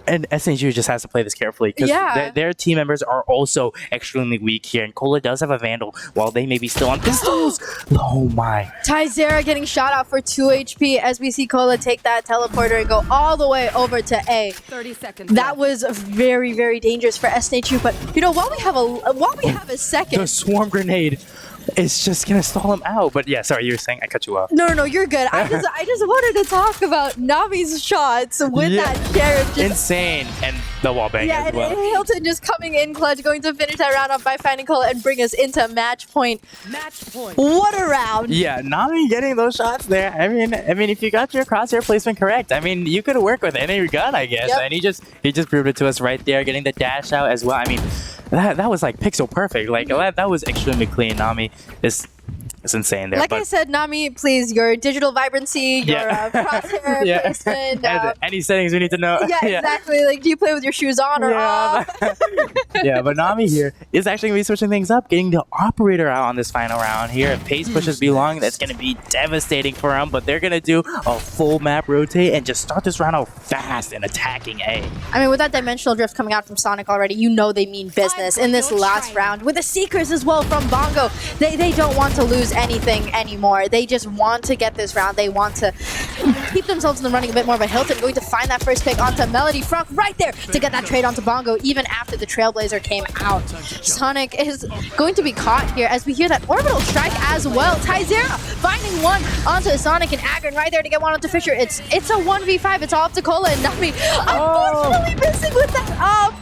And SNHU just has to play this carefully because their team members are also extremely weak here. And Cola does have a Vandal while they may be still on pistols. Oh my. Tyzera getting shot out for 2 HP as we see Cola take that teleporter and go all the way over to A. 30 seconds. That was very, very dangerous for SNHU. But, you know, while we have a second. The swarm grenade. It's just gonna stall him out. But yeah, sorry, you were saying I cut you off. No, you're good. I just wanted to talk about Nami's shots with that Sheriff. Insane. And the wallbang as well. And Hilton just coming in clutch, going to finish that round off by finding Cola and bring us into match point. What a round. Yeah, Nami getting those shots there. I mean, if you got your crosshair placement correct, I mean, you could work with any gun, I guess. Yep. And he just proved it to us right there, getting the dash out as well. I mean, that was like pixel perfect. Like that was extremely clean. Nami is insane there. Like I said, Nami, please, your digital vibrancy, your crosshair placement. Any settings we need to know. Yeah, exactly. Like, do you play with your shoes on or off? Yeah, but Nami here is actually going to be switching things up, getting the operator out on this final round here. If Pace pushes B long, that's going to be devastating for him, but they're going to do a full map rotate and just start this round out fast and attacking A. I mean, with that dimensional drift coming out from Sonic already, you know they mean business in this last round. With the Seekers as well from Bongo, they don't want to lose anything anymore. They just want to get this round. They want to keep themselves in the running a bit more. But Hilton going to find that first pick onto Melody. Frank right there to get that trade onto Bongo even after the Trailblazer came out. Sonic is going to be caught here as we hear that orbital strike as well. Tyzera finding one onto Sonic and Agron right there to get one onto Fisher. It's a 1v5. It's all up to Cola and Nami. Unfortunately missing with that up.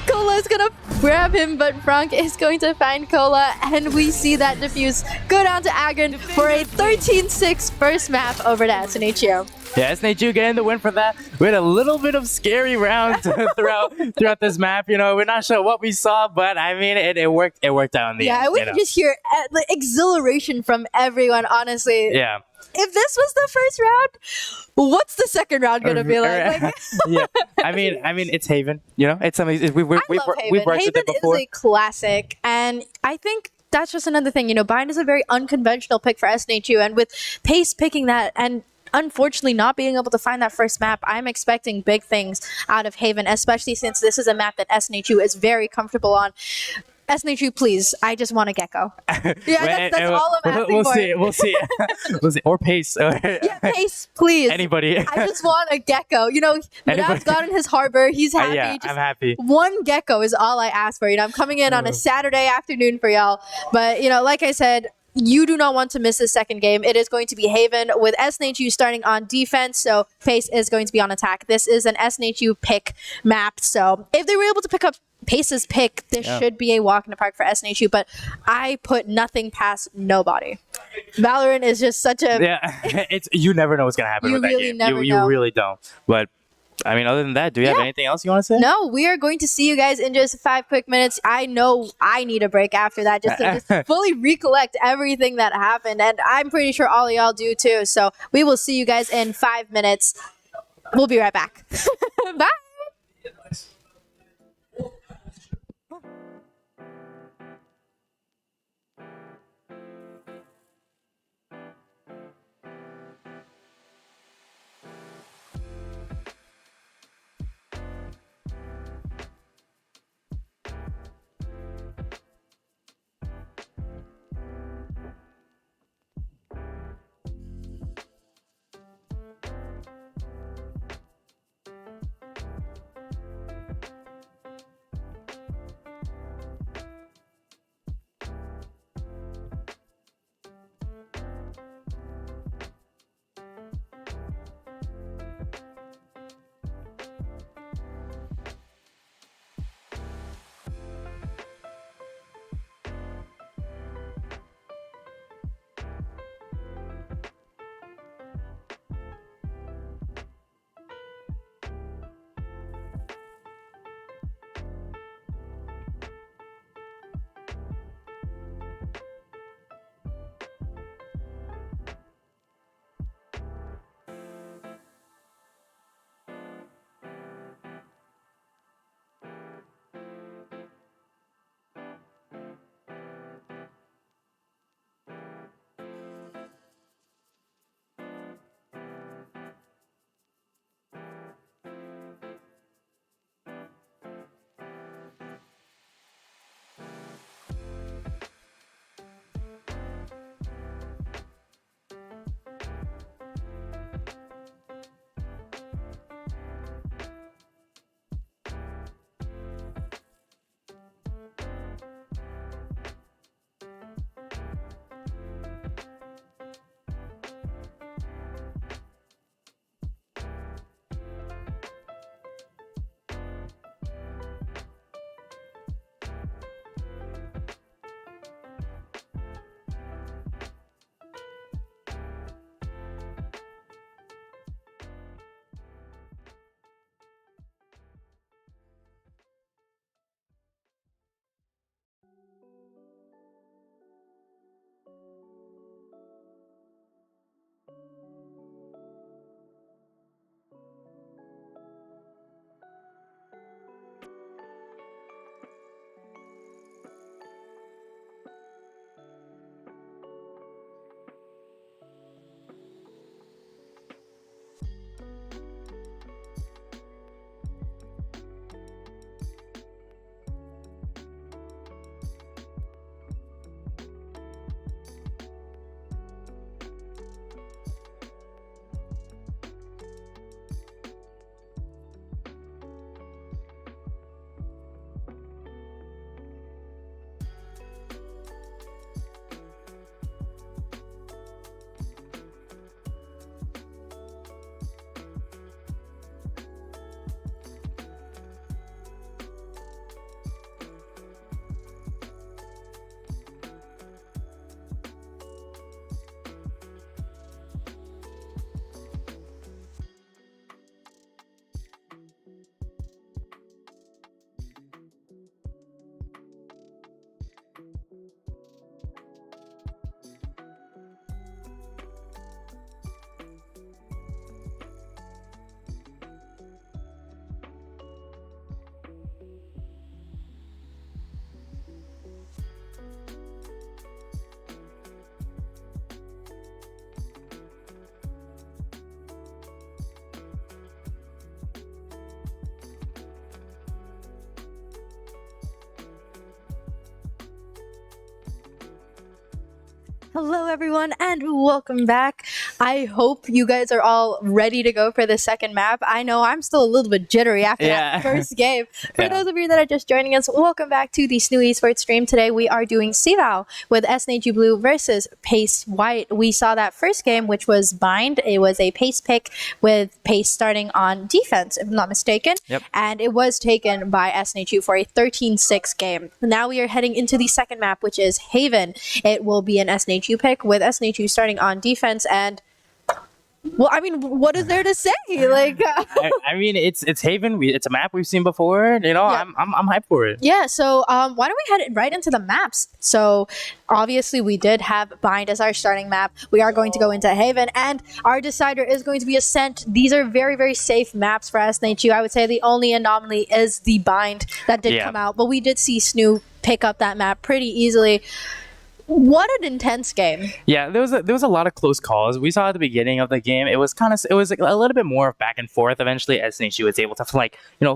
Cola is going to grab him, but Frank is going to find Cola, and we see that defuse go down to Agron for a 13-6 first map over to SNHU. Yeah, SNHU getting the win for that. We had a little bit of scary rounds throughout this map. You know, we're not sure what we saw, but I mean, it worked. It worked out in the end. Yeah, we can just hear the exhilaration from everyone. Honestly. Yeah. If this was the first round, what's the second round gonna be like? Yeah, I mean, it's Haven. You know, it's something we've worked with it before. Haven is a classic, and I think that's just another thing. You know, Bind is a very unconventional pick for SNHU, and with Pace picking that and unfortunately not being able to find that first map, I'm expecting big things out of Haven, especially since this is a map that SNHU is very comfortable on. SNHU, please. I just want a gecko. Yeah, that's all I'm asking for. We'll see. Or Pace. Yeah, Pace, please. Anybody. I just want a gecko. You know, Madav's gotten his harbor. He's happy. Yeah, I'm happy. One gecko is all I ask for. You know, I'm coming in on a Saturday afternoon for y'all. But, you know, like I said, you do not want to miss this second game. It is going to be Haven with SNHU starting on defense, so Pace is going to be on attack. This is an SNHU pick map, so if they were able to pick up Pace's pick, this should be a walk in the park for SNHU, but I put nothing past nobody. Valorant is just such a it's you never know what's gonna happen You with that really game. never You know. really don't. But I mean, other than that, do you have anything else you want to say? No, we are going to see you guys in just 5 quick minutes. I know I need a break after that just to just fully recollect everything that happened, and I'm pretty sure all of y'all do too. So we will see you guys in 5 minutes. We'll be right back. Bye. Hello, everyone, and welcome back. I hope you guys are all ready to go for the second map. I know I'm still a little bit jittery after that first game. For those of you that are just joining us, welcome back to the SNHU Esports stream. Today we are doing CVAL with SNHU Blue versus Pace White. We saw that first game, which was Bind. It was a Pace pick with Pace starting on defense, if I'm not mistaken. Yep. And it was taken by SNHU for a 13-6 game. Now we are heading into the second map, which is Haven. It will be an SNHU pick with SNHU starting on defense. And well, I mean, what is there to say? Like, I mean, it's Haven. It's a map we've seen before. You know, Yeah. I'm hyped for it. yeah, so why don't we head right into the maps? So obviously we did have Bind as our starting map. We are going to go into Haven, and our decider is going to be Ascent. These are very, very safe maps for SNHU. I would say the only anomaly is the Bind that did come out, but we did see SNHU pick up that map pretty easily. What an intense game. Yeah, there was a lot of close calls. We saw at the beginning of the game, it was like a little bit more back and forth. Eventually, SNHU was able to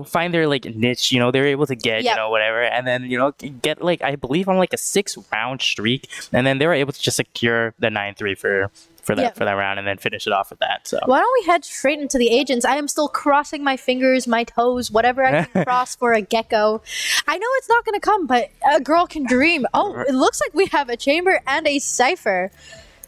find their niche. They were able to get whatever, and then get I believe on a 6-round streak, and then they were able to just secure the 9-3 for that round, and then finish it off with that. So why don't we head straight into the agents? I am still crossing my fingers, my toes, whatever I can cross for a gecko. I know it's not going to come, but a girl can dream. Oh, it looks like we have a chamber and a cipher.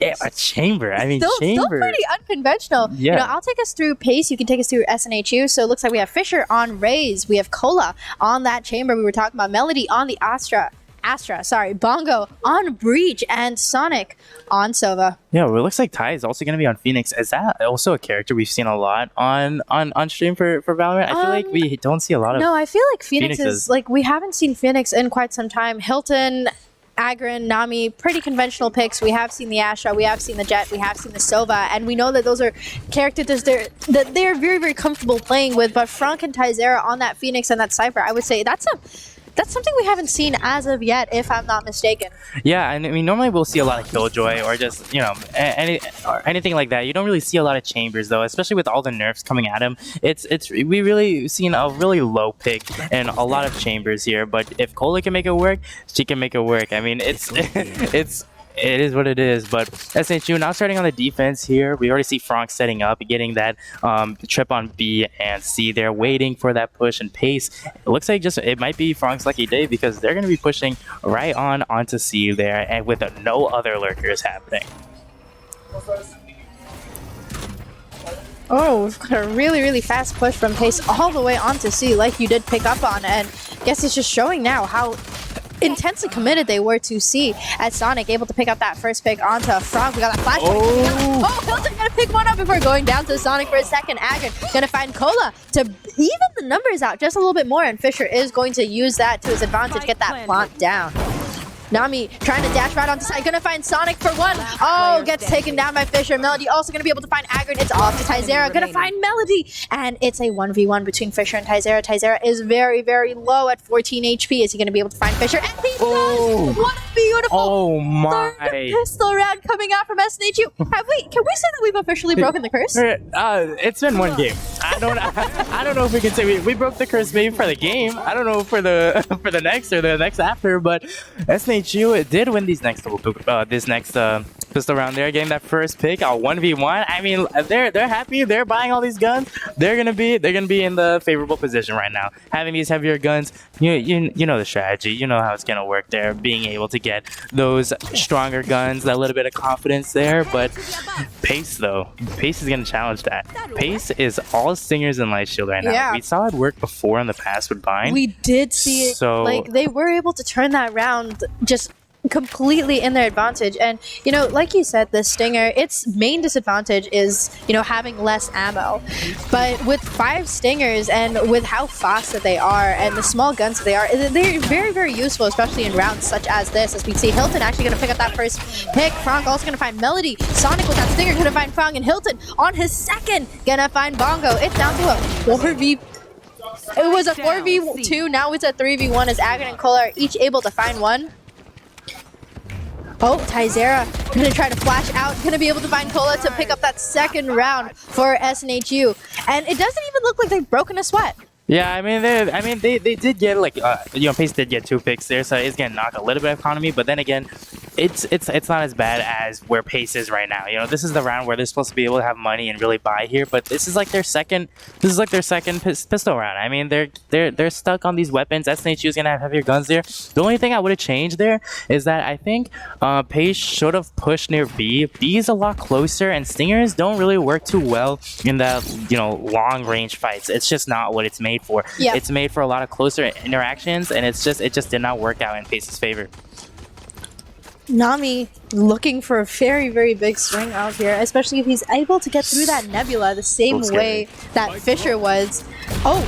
Yeah, a chamber. I mean, Still chamber. pretty unconventional. Yeah. I'll take us through Pace. You can take us through SNHU. So it looks like we have Fisher on Raze. We have Cola on that chamber we were talking about. Melody on the Astra, Bongo on Breach, and Sonic on Sova. Yeah, well, it looks like Ty is also going to be on Phoenix. Is that also a character we've seen a lot on stream for Valorant? I feel like we don't see a lot of. No, I feel like Phoenix Phoenixes. is we haven't seen Phoenix in quite some time. Hilton, Agron, Nami, pretty conventional picks. We have seen the Astra, we have seen the Jet, we have seen the Sova, and we know that those are characters that they're very, very comfortable playing with. But Frank and Tyzera on that Phoenix and that Cypher, I would say that's something we haven't seen as of yet, if I'm not mistaken. Yeah, and I mean, normally we'll see a lot of Killjoy or just, anything like that. You don't really see a lot of chambers, though, especially with all the nerfs coming at him. We really seen a really low pick and a lot of chambers here. But if Cola can make it work, she can make it work. I mean, it is what it is. But SNHU now starting on the defense here. We already see Frank setting up, getting that trip on B and C. They're waiting for that push and Pace. It looks like it might be Frank's lucky day, because they're going to be pushing right onto C there, and with no other lurkers happening. Oh, we've got a really, really fast push from Pace all the way onto C, like you did pick up on. And I guess it's just showing now how intensely committed they were to C, as Sonic able to pick up that first pick onto Frog. We got that flash. Oh, Hilton gonna pick one up before going down to Sonic for a second. Agron gonna find Cola to even the numbers out just a little bit more, and Fisher is going to use that to his advantage, get that plant down. Nami trying to dash right onto side, gonna find Sonic for one. Oh, gets taken down by Fisher. Melody also gonna be able to find Agron. It's off to Tyzera, gonna find Melody. And it's a 1v1 between Fisher and Tyzera. Tyzera is very, very low at 14 HP. Is he gonna be able to find Fisher? And he does! What a beautiful third pistol round coming out from SNHU. Can we say that we've officially broken the curse? It's been one game. I don't know if we can say we broke the curse maybe for the game. I don't know for the next or the next after, but SNHU did win this next pistol round. They're getting that first pick, 1v1. I mean, they're happy. They're buying all these guns. They're gonna be in the favorable position right now. Having these heavier guns, you know the strategy. You know how it's gonna work there. Being able to get those stronger guns, that little bit of confidence there. But Pace is gonna challenge that. Pace is all stingers and light shield right now. Yeah. We saw it work before in the past with Bind. We did see it. So they were able to turn that round just completely in their advantage. And like you said, the Stinger, its main disadvantage is having less ammo. But with 5 Stingers and with how fast that they are and the small guns that they are, they're very, very useful, especially in rounds such as this. As we see Hilton actually going to pick up that first pick. Frank also going to find Melody. Sonic with that Stinger going to find Frank, and Hilton on his second gonna find Bongo. It's down to a 4v. It was a 4v2, now it's a 3v1 as Agron and Cola are each able to find one. Oh, Tyzera gonna try to flash out, gonna be able to find Cola to pick up that second round for SNHU. And it doesn't even look like they've broken a sweat. Yeah, I mean, they did get Pace did get 2 picks there, so it's gonna knock a little bit of economy. But then again, it's not as bad as where Pace is right now. You know, this is the round where they're supposed to be able to have money and really buy here, but this is like their second pistol round. I mean, they're stuck on these weapons. SNHU is gonna have heavier guns there. The only thing I would have changed there is that I think Pace should have pushed near B. B is a lot closer, and Stingers don't really work too well in that, you know, long range fights. It's just not what it's made for. Yeah. It's made for a lot of closer interactions, and it just did not work out in Pace's favor. Nami looking for a very, very big swing out here, especially if he's able to get through that nebula the same way that Fisher was. Oh!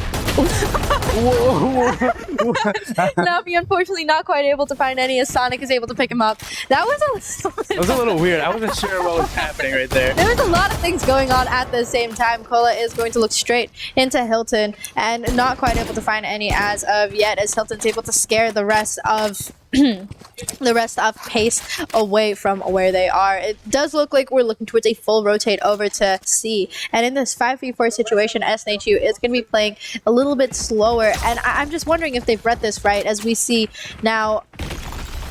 Nami unfortunately not quite able to find any as Sonic is able to pick him up. That was a little weird. I wasn't sure what was happening right there. There was a lot of things going on at the same time. Cola is going to look straight into Hilton and not quite able to find any as of yet, as Hilton's able to scare the rest of the rest of Pace away from where they are. It does look like we're looking towards a full rotate over to C. And in this 5v4 situation, SNHU is going to be playing a little bit slower. And I'm just wondering if they've read this right, as we see now.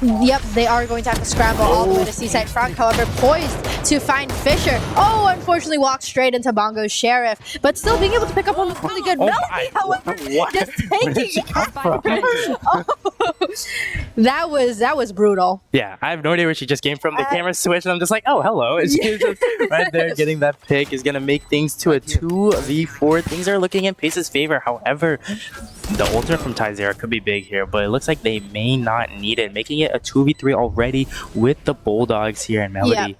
Yep, they are going to have to scramble all the way to Seaside Frank, however, poised to find Fisher. Oh, unfortunately walked straight into Bongo's Sheriff, but still being able to pick up one really good Melody, however, just taking oh, that was brutal. Yeah, I have no idea where she just came from. The camera switched, and I'm just like, oh, hello. And she's just right there getting that pick is going to make things to a 2v4. Things are looking in Pace's favor. However, the ultimate from Tyzera could be big here, but it looks like they may not need it, making it a 2v3 already with the Bulldogs here, and Melody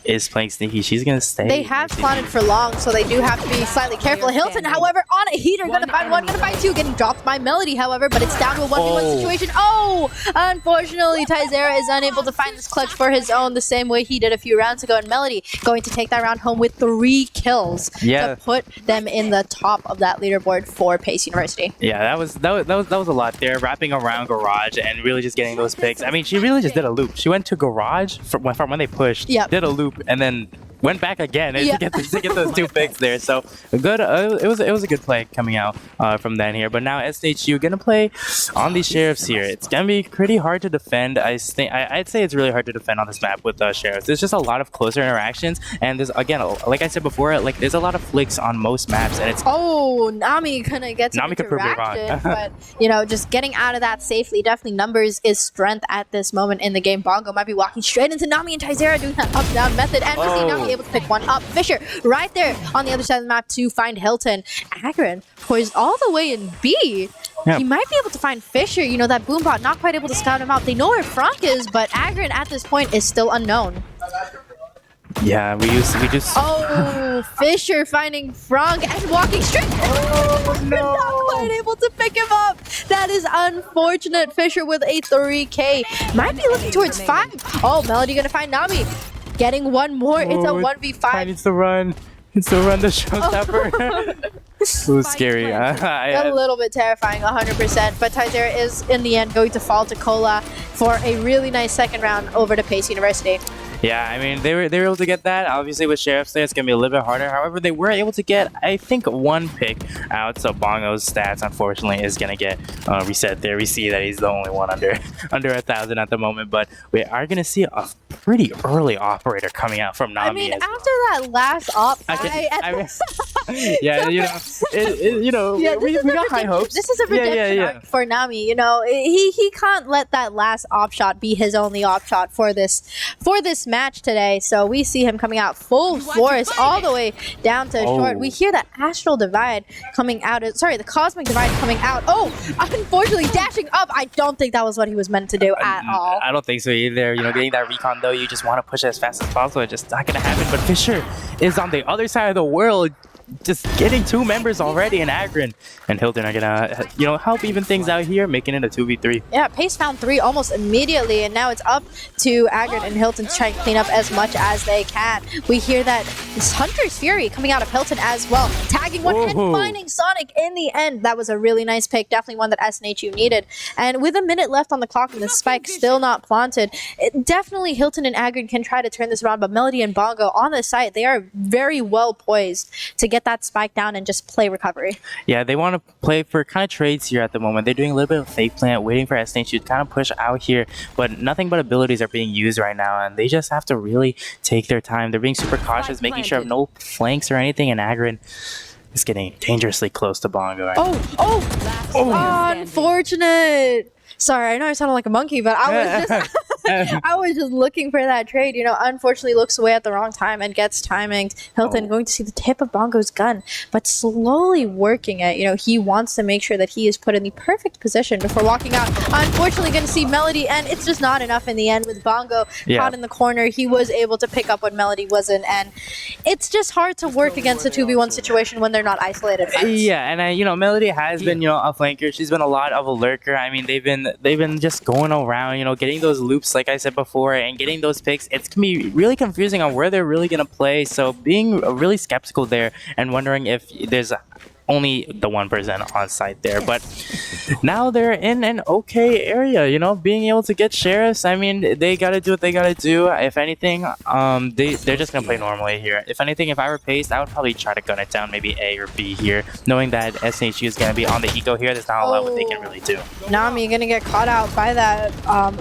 is playing sneaky. She's gonna stay. They have planted for long, so they do have to be slightly careful. Hilton, however, on a heater, gonna find one, gonna find two, getting dropped by Melody, however, but it's down to a 1v1 situation. Oh, unfortunately, Tyzera is unable to find this clutch for his own the same way he did a few rounds ago, and Melody going to take that round home with 3 kills to put them in the top of that leaderboard for Pace University. Yeah, that was a lot there, wrapping around Garage and really just getting those picks. I mean, she really just did a loop. She went to Garage from when they pushed, did a loop, and then went back again to get those 2 picks there. So good. It was a good play coming out from then here. But now SNHU gonna play on these Sheriffs here. It's gonna be pretty hard to defend. I'd say it's really hard to defend on this map with Sheriffs. There's just a lot of closer interactions, and there's, again, like I said before, like there's a lot of flicks on most maps, and it's Nami gonna get some interaction, but you know, just getting out of that safely. Definitely numbers is strength at this moment in the game. Bongo might be walking straight into Nami, and Tyzera doing that up down method, and we see Nami able to pick one up. Fisher right there on the other side of the map to find Hilton. Agron poised all the way in B. Yep. He might be able to find Fisher. You know, that Boombot not quite able to scout him out. They know where Frank is, but Agron at this point is still unknown. Yeah, we just. Oh, Fisher finding Frank and walking straight. Oh no! Not quite able to pick him up. That is unfortunate. Fisher with a 3K. Might be looking towards 5. Oh, Melody gonna find Nami. Getting one more. It's a 1v5. It's the run. It's the run. The showstopper. It was scary. A little bit terrifying, 100%. But Tyzera is, in the end, going to fall to Cola for a really nice second round over to Pace University. Yeah, I mean, they were able to get that. Obviously, with Sheriff's there, it's going to be a little bit harder. However, they were able to get, I think, 1 pick out. So Bongo's stats, unfortunately, is going to get reset there. We see that he's the only one under 1,000 at the moment. But we are going to see a pretty early operator coming out from Nami. I mean, after that last op, yeah, we got high hopes. This is a redemption arc for Nami. You know, he can't let that last op shot be his only op shot for this match today. So we see him coming out full force all the way down to short. We hear the Astral Divide coming out. Sorry, the Cosmic Divide coming out. Oh, unfortunately dashing up. I don't think that was what he was meant to do at all. I don't think so either. You know, getting that recon though, you just want to push it as fast as possible. It's just not going to happen. But Fisher is on the other side of the world, just getting 2 members already, and Agron and Hilton are gonna, you know, help even things out here, making it a 2v3. Yeah, Pace found 3 almost immediately, and now it's up to Agron and Hilton to try and clean up as much as they can. We hear that this Hunter's Fury coming out of Hilton as well, tagging one and finding Sonic in the end. That was a really nice pick, definitely one that SNHU needed. And with a minute left on the clock and the spike still not planted, definitely Hilton and Agron can try to turn this around, but Melody and Bongo on the site, they are very well poised to get get that spike down and just play recovery. Yeah, they want to play for kind of trades here at the moment. They're doing a little bit of fake plant, waiting for SNHU to kind of push out here, but nothing but abilities are being used right now, and they just have to really take their time. They're being super cautious, making sure of no flanks or anything, and Agrin is getting dangerously close to Bongo. Unfortunate. Sorry, I know I sounded like a monkey, but I was just I was just looking for that trade. You know, unfortunately looks away at the wrong time and gets timinged. Hilton going to see the tip of Bongo's gun, but slowly working it. You know, he wants to make sure that he is put in the perfect position before walking out. Unfortunately going to see Melody, and it's just not enough in the end with Bongo caught in the corner. He was able to pick up what Melody wasn't, and it's just hard to work against a 2v1 situation when they're not isolated fights. Yeah, and you know, Melody has been, you know, a flanker. She's been a lot of a lurker. I mean, they've been just going around, you know, getting those loops, like I said before, and getting those picks. It's gonna be really confusing on where they're really gonna play. So being really skeptical there and wondering if there's only the one person on site there, but now they're in an okay area, you know, being able to get sheriffs. I mean, they gotta do what they gotta do. If anything, they're just gonna play normally here. If anything, if I were Paced, I would probably try to gun it down, maybe A or B here, knowing that SNHU is gonna be on the eco here. There's not a lot what they can really do. Nami gonna get caught out by that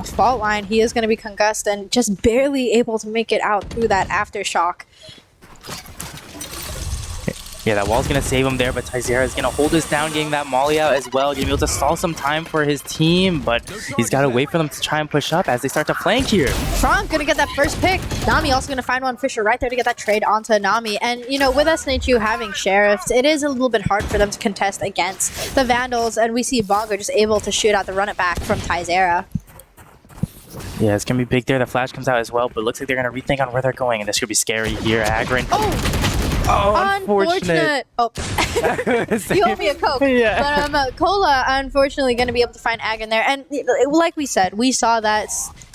fault line. He is gonna be concussed and just barely able to make it out through that aftershock. Yeah, that wall's gonna save him there, but Taizera is gonna hold this down, getting that molly out as well, gonna be able to stall some time for his team, but he's gotta wait for them to try and push up as they start to flank here. Frank gonna get that first pick. Nami also gonna find one Fisher right there to get that trade onto Nami. And you know, with SNHU having sheriffs, it is a little bit hard for them to contest against the Vandals, and we see Bongo just able to shoot out the run it back from Taizera. Yeah, it's gonna be big there. The flash comes out as well, but it looks like they're gonna rethink on where they're going, and this could be scary here. Agrin. Oh, unfortunate. Oh, you owe me a Coke. Yeah. But Cola, unfortunately, going to be able to find Agrin there. And like we said, we saw that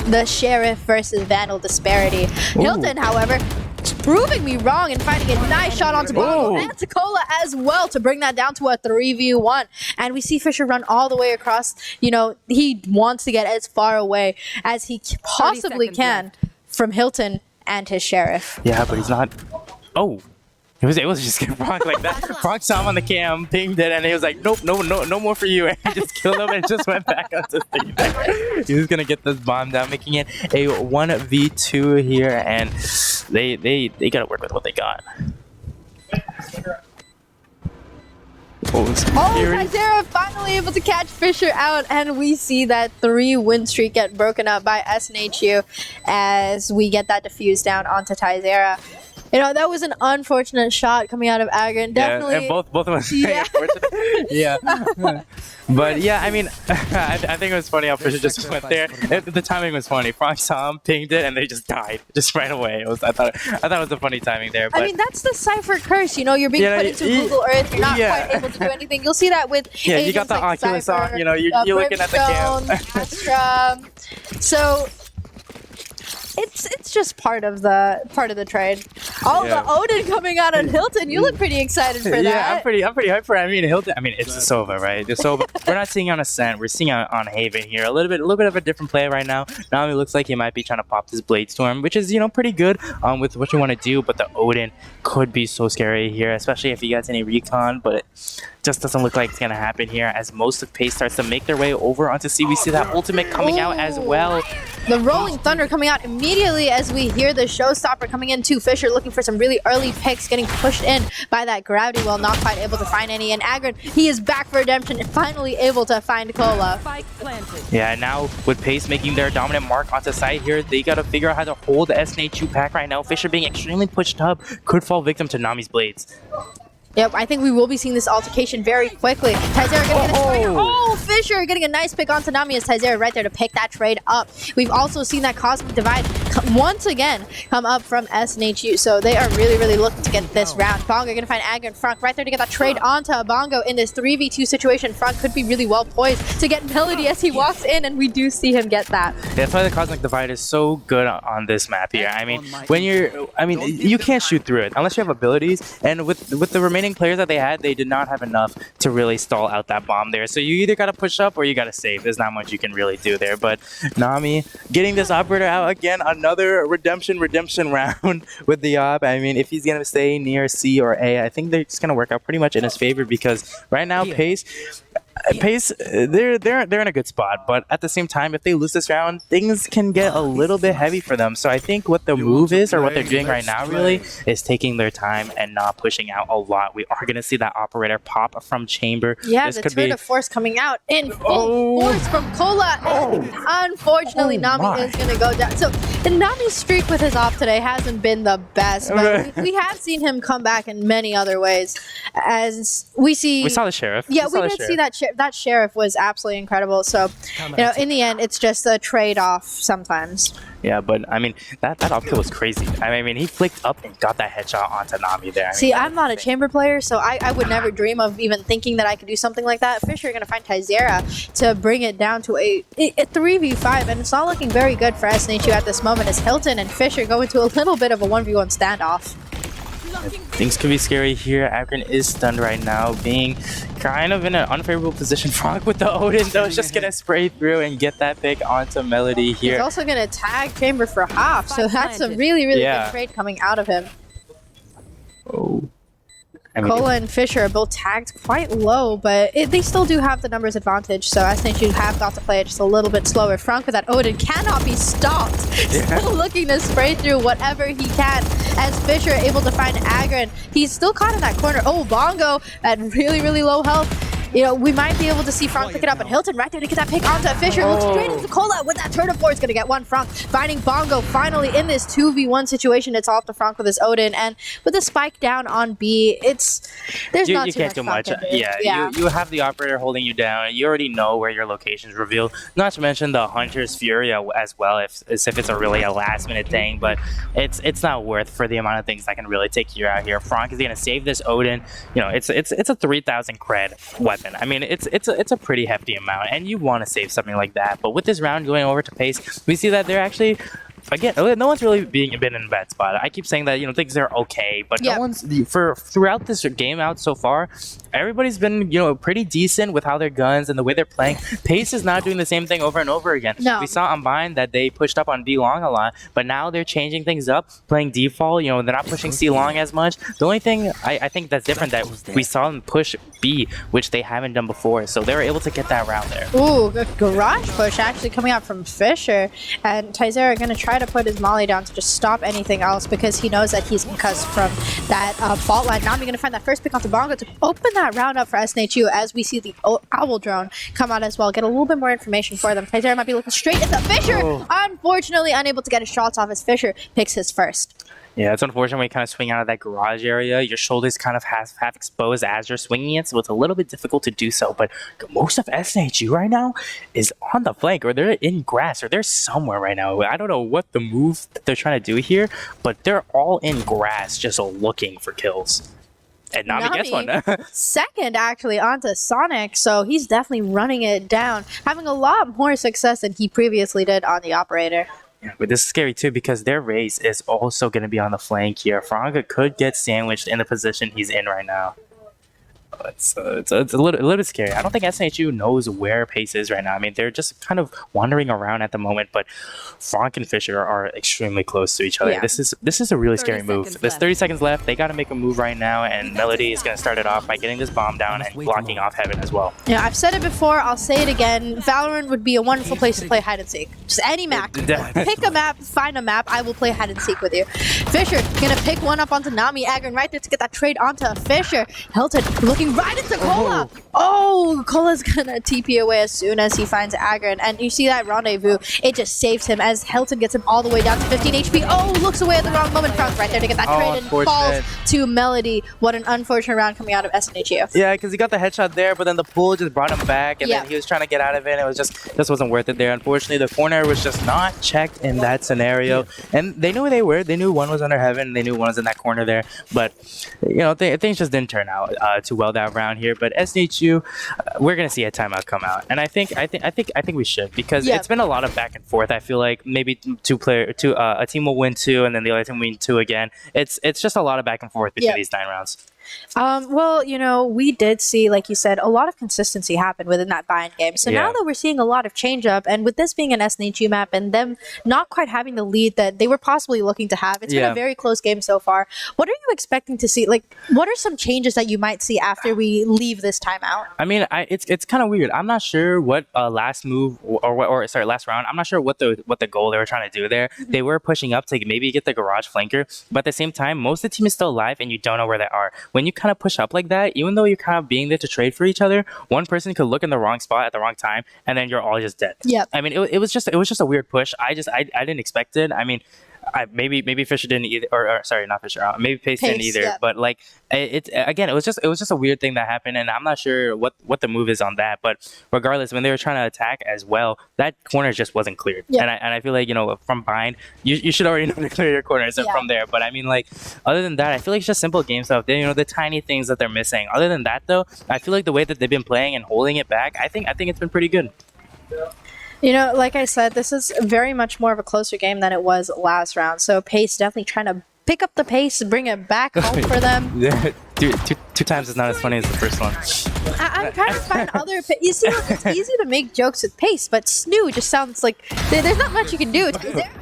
the Sheriff versus Vandal disparity. Ooh. Hilton, however, proving me wrong and finding a nice shot onto Bongo and to Cola as well to bring that down to a 3v1. And we see Fisher run all the way across. You know, he wants to get as far away as he possibly can from Hilton and his Sheriff. Yeah, but he's not... Oh. He was able to just get Frank like that. Frank saw him on the cam, pinged it, and he was like, nope, no more for you. And he just killed him and just went back onto stage. He was going to get this bomb down, making it a 1v2 here, and they got to work with what they got. Taizera finally able to catch Fisher out, and we see that 3-win streak get broken up by SNHU as we get that diffused down onto Taizera. You know, that was an unfortunate shot coming out of Agrin. Definitely. Yeah, and both of them. Yeah. Yeah. But yeah, I mean, I think it was funny how Fisher just went there. The timing was funny. Frank saw him, pinged it, and they just died just right away. I thought it was a funny timing there. But, I mean, that's the Cypher curse. You know, you're being put into Google Earth. You're not quite able to do anything. You'll see that with you got the like Oculus Cypher, on. You know, you're looking at the cam. Astra. So. It's just part of the trade. The Odin coming out on Hilton. You look pretty excited for that. Yeah, I'm pretty hyped for it. I mean, Hilton. I mean, it's the Sova, right? The Sova. We're not seeing on Ascent. We're seeing on Haven here. A little bit of a different play right now. Now it looks like he might be trying to pop this Blade Storm, which is, you know, pretty good with what you want to do. But the Odin could be so scary here, especially if he gets any recon. But it just doesn't look like it's gonna happen here as most of Pace starts to make their way over onto C. We see that ultimate coming out as well. The Rolling Thunder coming out immediately as we hear the Showstopper coming in too. Fisher looking for some really early picks, getting pushed in by that Gravity Well, not quite able to find any. And Agrin, he is back for redemption and finally able to find Cola. Yeah, now with Pace making their dominant mark onto site here, they gotta figure out how to hold the SNHU pack right now. Fisher being extremely pushed up, could fall victim to Nami's Blades. Yep, I think we will be seeing this altercation very quickly. Taizera getting Fisher getting a nice pick onto Nami as Taizera right there to pick that trade up. We've also seen that Cosmic Divide once again come up from SNHU, so they are really looking to get this round. Bongo gonna find Agrin and Frank right there to get that trade onto Bongo in this 3v2 situation. Frank could be really well poised to get Melody as he walks in, and we do see him get that. That's why the Cosmic Divide is so good on this map here. I mean, you can't shoot through it unless you have abilities, and with the remaining players that they had, they did not have enough to really stall out that bomb there. So you either got gotta push up or you gotta save. There's not much you can really do there. But Nami getting this operator out again, another redemption round with the op. I mean, if he's gonna stay near C or A, I think they're just gonna work out pretty much in his favor because right now Pace, they're in a good spot, but at the same time, if they lose this round, things can get a little bit heavy for them. So I think what the move is, or what they're doing right now, really, is taking their time and not pushing out a lot. We are gonna see that operator pop from chamber. Yeah, this the could turn be of force coming out in full force from Cola. Unfortunately, Nami is gonna go down. So Nami's streak with his op today hasn't been the best, but we have seen him come back in many other ways. As we saw the sheriff. Yeah, we did see that. That sheriff was absolutely incredible. So, in the end, it's just a trade-off sometimes. Yeah, but I mean, that op kill was crazy. I mean, he flicked up and got that headshot onto Nami there. See, I'm not a chamber player, so I would never dream of even thinking that I could do something like that. Fisher going to find Tizera to bring it down to a 3v5, and it's not looking very good for SNHU at this moment as Hilton and Fisher go into a little bit of a 1v1 standoff. Things could be scary here. Akron is stunned right now, being kind of in an unfavorable position. Frank with the Odin, though, is just going to spray through and get that pick onto Melody here. He's also going to tag Chamber for half, so that's a really good trade coming out of him. Cola and Fisher are both tagged quite low, but they still do have the numbers advantage, so SNHU have got to play it just a little bit slower. Frank with that Odin cannot be stopped. Still looking to spray through whatever he can as Fisher able to find Agron. He's still caught in that corner. Oh, Bongo at really low health. We might be able to see Frank pick it up, and Hilton right there to get that pick onto Fisher. Looks straight into Cola with that turn of force. Going to get one. Frank finding Bongo finally in this 2v1 situation. It's off to Frank with his Odin, and with a spike down on B, there's not too much. Yeah, you have the operator holding you down. You already know where your location's revealed. Not to mention the Hunter's Fury as well, if it's really a last-minute thing, but it's not worth for the amount of things that can really take you out here. Frank is going to save this Odin. It's a 3,000 cred weapon. I mean, it's a pretty hefty amount, and you want to save something like that. But with this round going over to Pace, we see that they're actually, again, no one's really been in a bad spot. I keep saying that things are okay, but no one's throughout this game out so far. Everybody's been pretty decent with how their guns and the way they're playing. Pace is not doing the same thing over and over again. No. We saw on Bind that they pushed up on B long a lot, but now they're changing things up, playing default. They're not pushing C long as much. The only thing I think that's different that we saw them push B, which they haven't done before, so they were able to get that round there. Ooh, good garage push actually coming out from Fisher, and Tizera going to try to put his molly down to just stop anything else because he knows that he's concussed from that fault line. Nami going to find that first pick off the Bongo to open that round up for SNHU as we see the Owl drone come out as well. Get a little bit more information for them. Tizera might be looking straight into Fisher. Unfortunately, unable to get his shots off as Fisher picks his first. Yeah, it's unfortunate when you kind of swing out of that garage area. Your shoulders kind of half exposed as you're swinging it, so it's a little bit difficult to do so. But most of SNHU right now is on the flank, or they're in grass, or they're somewhere right now. I don't know what the move that they're trying to do here, but they're all in grass just looking for kills. And Nami gets one. Second, actually, onto Sonic, so he's definitely running it down, having a lot more success than he previously did on the operator. Yeah, but this is scary too because their race is also going to be on the flank here. Franga could get sandwiched in the position he's in right now. It's a little bit scary. I don't think SNHU knows where Pace is right now. I mean, they're just kind of wandering around at the moment, but Frank and Fisher are extremely close to each other. Yeah. This is a really scary move. There's 30 seconds left. They got to make a move right now, and Melody is going to start it off by getting this bomb down and blocking off Heaven as well. Yeah, I've said it before. I'll say it again. Valorant would be a wonderful place to play hide and seek. Just any map. Pick a map, find a map. I will play hide and seek with you. Fisher gonna pick one up onto Nami. Agron right there to get that trade onto Fisher. Hilton looking right into Cola. Oh, Cola's gonna TP away as soon as he finds Agron. And you see that rendezvous. It just saves him as Hilton gets him all the way down to 15 HP. Oh, looks away at the wrong moment. Frank right there to get that trade and falls to Melody. What an unfortunate round coming out of SNHU. Yeah, because he got the headshot there, but then the pull just brought him back, and then he was trying to get out of it. And it was just wasn't worth it there. Unfortunately, the corner was just not checked in that scenario, and they knew who they were. They knew one was under Heaven. They knew one was in that corner there, but things just didn't turn out too well that round here. But SNHU, we're gonna see a timeout come out, and I think we should, because it's been a lot of back and forth. I feel like maybe a team will win two, and then the other team will win two again. It's just a lot of back and forth between these 9 rounds. Well, we did see, like you said, a lot of consistency happen within that bind game. So now Yeah. that we're seeing a lot of change up, and with this being an SNHU map and them not quite having the lead that they were possibly looking to have, it's been Yeah. a very close game so far. What are you expecting to see? Like, what are some changes that you might see after we leave this timeout? I mean, it's kind of weird. I'm not sure what last move or sorry, last round. I'm not sure what the goal they were trying to do there. They were pushing up to maybe get the garage flanker, but at the same time, most of the team is still alive, and you don't know where they are. When you kind of push up like that, even though you're kind of being there to trade for each other, one person could look in the wrong spot at the wrong time, and then you're all just dead. Yep. I mean, it was just a weird push. I didn't expect it. I mean, maybe Fisher didn't either, or sorry, not Fisher. Maybe Pace didn't either. Yeah. But like it again, it was just a weird thing that happened, and I'm not sure what the move is on that. But regardless, when they were trying to attack as well, that corner just wasn't cleared. Yeah. And I feel like from behind, you should already know to clear your corners Yeah. from there. But I mean, like other than that, I feel like it's just simple game stuff. The tiny things that they're missing. Other than that, though, I feel like the way that they've been playing and holding it back, I think it's been pretty good. Like I said, this is very much more of a closer game than it was last round. So Pace definitely trying to pick up the pace, bring it back home for them. Yeah, dude, two times is not as funny as the first one. I'm trying to find other. You see, it's easy to make jokes with Pace, but SNHU just sounds like there's not much you can do.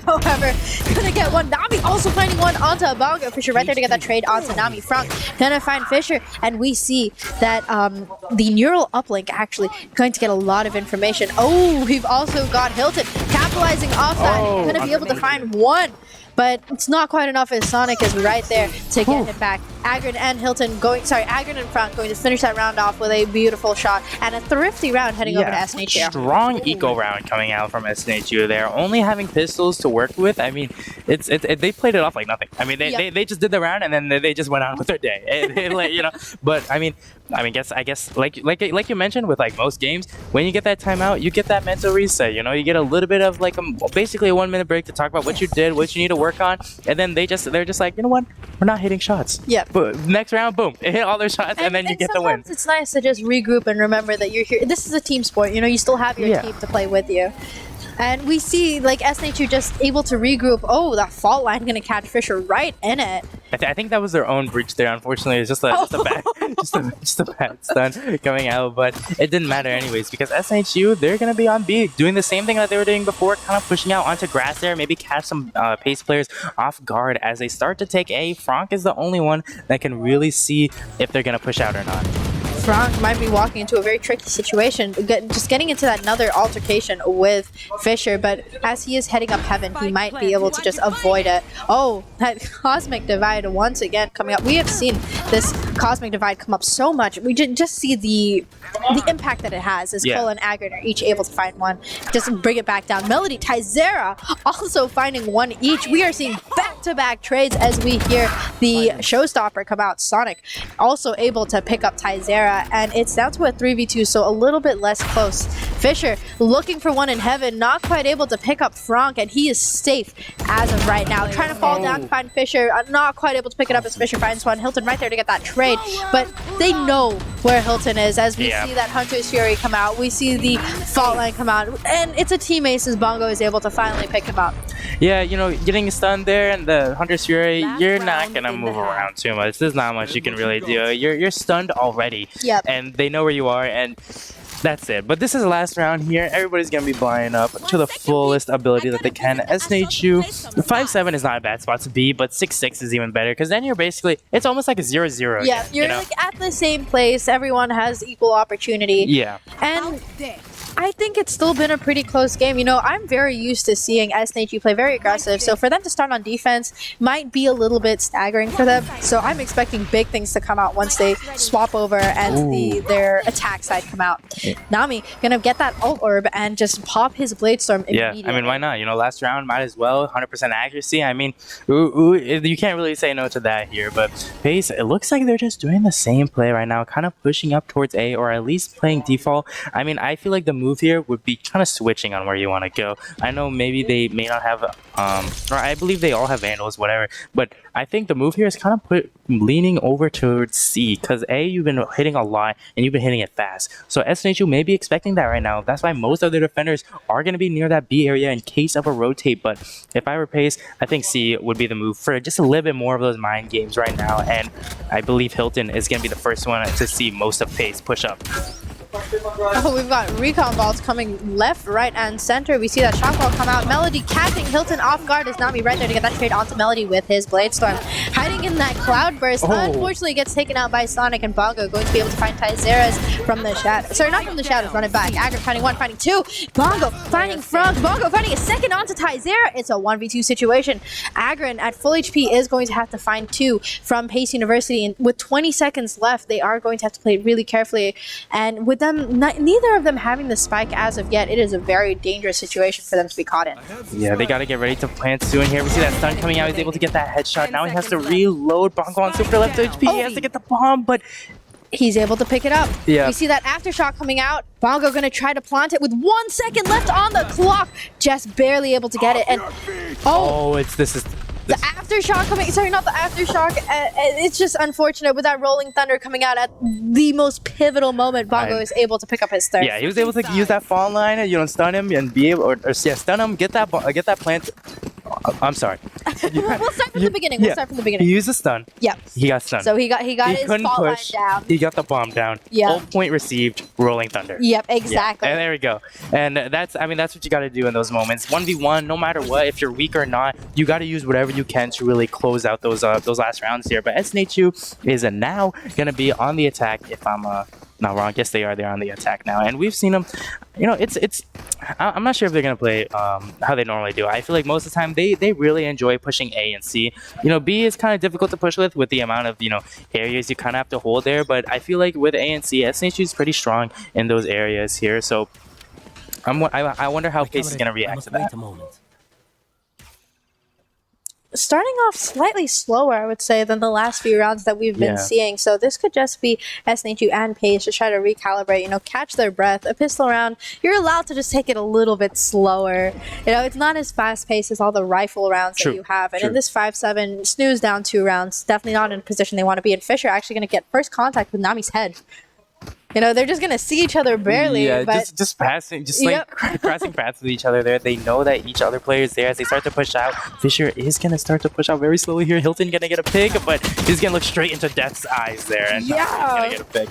However, gonna get one. Nami also finding one onto a Bongo. Fisher right there to get that trade onto Nami. Frank gonna find Fisher, and we see that the neural uplink actually going to get a lot of information. Oh, we've also got Hilton capitalizing off that. Oh, Gonna be able to find one. But it's not quite enough as Sonic is right there to get it back. Agron and Agron and Frank going to finish that round off with a beautiful shot and a thrifty round heading over to SNHU. Strong eco round coming out from SNHU there. Only having pistols to work with. I mean, they played it off like nothing. I mean, they just did the round and then they just went on with their day. But I mean, I guess like you mentioned with like most games, when you get that timeout, you get that mental reset. You get a little bit of like basically a 1 minute break to talk about what you did, what you need to work on, and then they're just like, you know what, we're not hitting shots. Yeah. But next round, boom, hit all their shots, and then you get the win. Sometimes it's nice to just regroup and remember that you're here. This is a team sport. You still have your team to play with you. And we see like SNHU just able to regroup. Oh, that fault line gonna catch Fisher right in it. I think that was their own breach there. Unfortunately, it's just a bad stun coming out, but it didn't matter anyways because SNHU, they're gonna be on B, doing the same thing that they were doing before, kind of pushing out onto grass there, maybe catch some pace players off guard as they start to take A. Frank is the only one that can really see if they're gonna push out or not. Frank might be walking into a very tricky situation, just getting into that another altercation with Fisher, but as he is heading up heaven, he might be able to just avoid it. Oh, that Cosmic Divide once again coming up. We have seen this Cosmic Divide come up so much. We just see the impact that it has as Cole and Agron are each able to find one. Just bring it back down. Melody, Tyzera also finding one each. We are seeing back-to-back trades as we hear the showstopper come out. Sonic also able to pick up Tyzera, and it's down to a 3v2, so a little bit less close. Fisher looking for one in heaven, not quite able to pick up Frank, and he is safe as of right now. Trying to fall down to find Fisher, not quite able to pick it up as Fisher finds one. Hilton right there to get that trade, but they know where Hilton is as we see that Hunter's Fury come out. We see the fault line come out, and it's a team ace as Bongo is able to finally pick him up. Yeah, getting stunned there and the Hunter's Fury, you're not gonna move around too much. There's not much you can really do. You're stunned already. Yep. And they know where you are, and that's it. But this is the last round here. Everybody's gonna be blind up to the fullest ability that they can. SNHU 5-7 is not a bad spot to be, but 6-6 is even better because then you're basically, it's almost like a 0-0. Yeah, you're like at the same place. Everyone has equal opportunity. Yeah. And I think it's still been a pretty close game. I'm very used to seeing SNHU play very aggressive, so for them to start on defense might be a little bit staggering for them. So I'm expecting big things to come out once they swap over and their attack side come out. Nami gonna get that ult orb and just pop his Blade Storm immediately. Yeah, I mean, why not? Last round might as well. 100% accuracy. I mean, you can't really say no to that here. But Pace, it looks like they're just doing the same play right now, kind of pushing up towards A, or at least playing default. I mean, I feel like the move here would be kind of switching on where you want to go. I know maybe they may not have, or I believe they all have Vandals, whatever, but I think the move here is kind of leaning over towards C, because A, you've been hitting a lot, and you've been hitting it fast. So SNHU may be expecting that right now. That's why most of their defenders are going to be near that B area in case of a rotate, but if I were Pace, I think C would be the move for just a little bit more of those mind games right now, and I believe Hilton is going to be the first one to see most of Pace push up. Oh, we've got recon balls coming left, right, and center. We see that shock ball come out. Melody catching Hilton off guard is Nami right there to get that trade onto Melody with his Blade Storm. Hiding in that Cloud Burst, unfortunately gets taken out by Sonic, and Bongo going to be able to find Tyzeras from the shadows. Sorry, not from the shadows, run it back. Agri finding one, finding two. Bongo finding Frog. Bongo finding a second onto Tyzera. It's a 1v2 situation. Agrin at full HP is going to have to find two from Pace University, and with 20 seconds left, they are going to have to play really carefully. And with them, neither of them having the spike as of yet, it is a very dangerous situation for them to be caught in. Yeah, they got to get ready to plant soon here. We see that stun coming out. He's able to get that headshot. Now he has to reload. Bongo on super left HP. He has to get the bomb, but he's able to pick it up. Yeah. We see that aftershock coming out. Bongo going to try to plant it with 1 second left on the clock. Just barely able to get it. And the aftershock coming, sorry, not the aftershock. It's just unfortunate with that rolling thunder coming out at the most pivotal moment. Bongo is able to pick up his third. Yeah, he was able to use that fall line and stun him and be able, stun him, get that plant. I'm sorry. We'll start from the beginning. We'll start from the beginning. He used a stun. Yep. He got stunned. So he got his fault line down. He got the bomb down. Yeah. Full point received. Rolling thunder. Yep, exactly. Yeah. And there we go. And that's what you got to do in those moments. 1v1, no matter what, if you're weak or not, you got to use whatever you can to really close out those last rounds here. But SNHU is now gonna be on the attack. If I'm not wrong, yes they are. They're on the attack now, and we've seen them. I'm not sure if they're gonna play how they normally do. I feel like most of the time they really enjoy pushing A and C. B is kind of difficult to push with the amount of areas you kind of have to hold there. But I feel like with A and C, SNHU is pretty strong in those areas here. So I wonder how Pace is gonna react to that. Starting off slightly slower, I would say, than the last few rounds that we've been seeing. So this could just be SNHU and Pace to try to recalibrate, catch their breath. A pistol round, you're allowed to just take it a little bit slower. It's not as fast-paced as all the rifle rounds that you have. And in this 5-7, snooze down 2 rounds, definitely not in a position they want to be in. Fisher actually going to get first contact with Nami's head. They're just gonna see each other barely. Yeah, but just passing, crossing paths with each other there. They know that each other player is there as they start to push out. Fisher is gonna start to push out very slowly here. Hilton gonna get a pick, but he's gonna look straight into Death's eyes there, and he's gonna get a pick.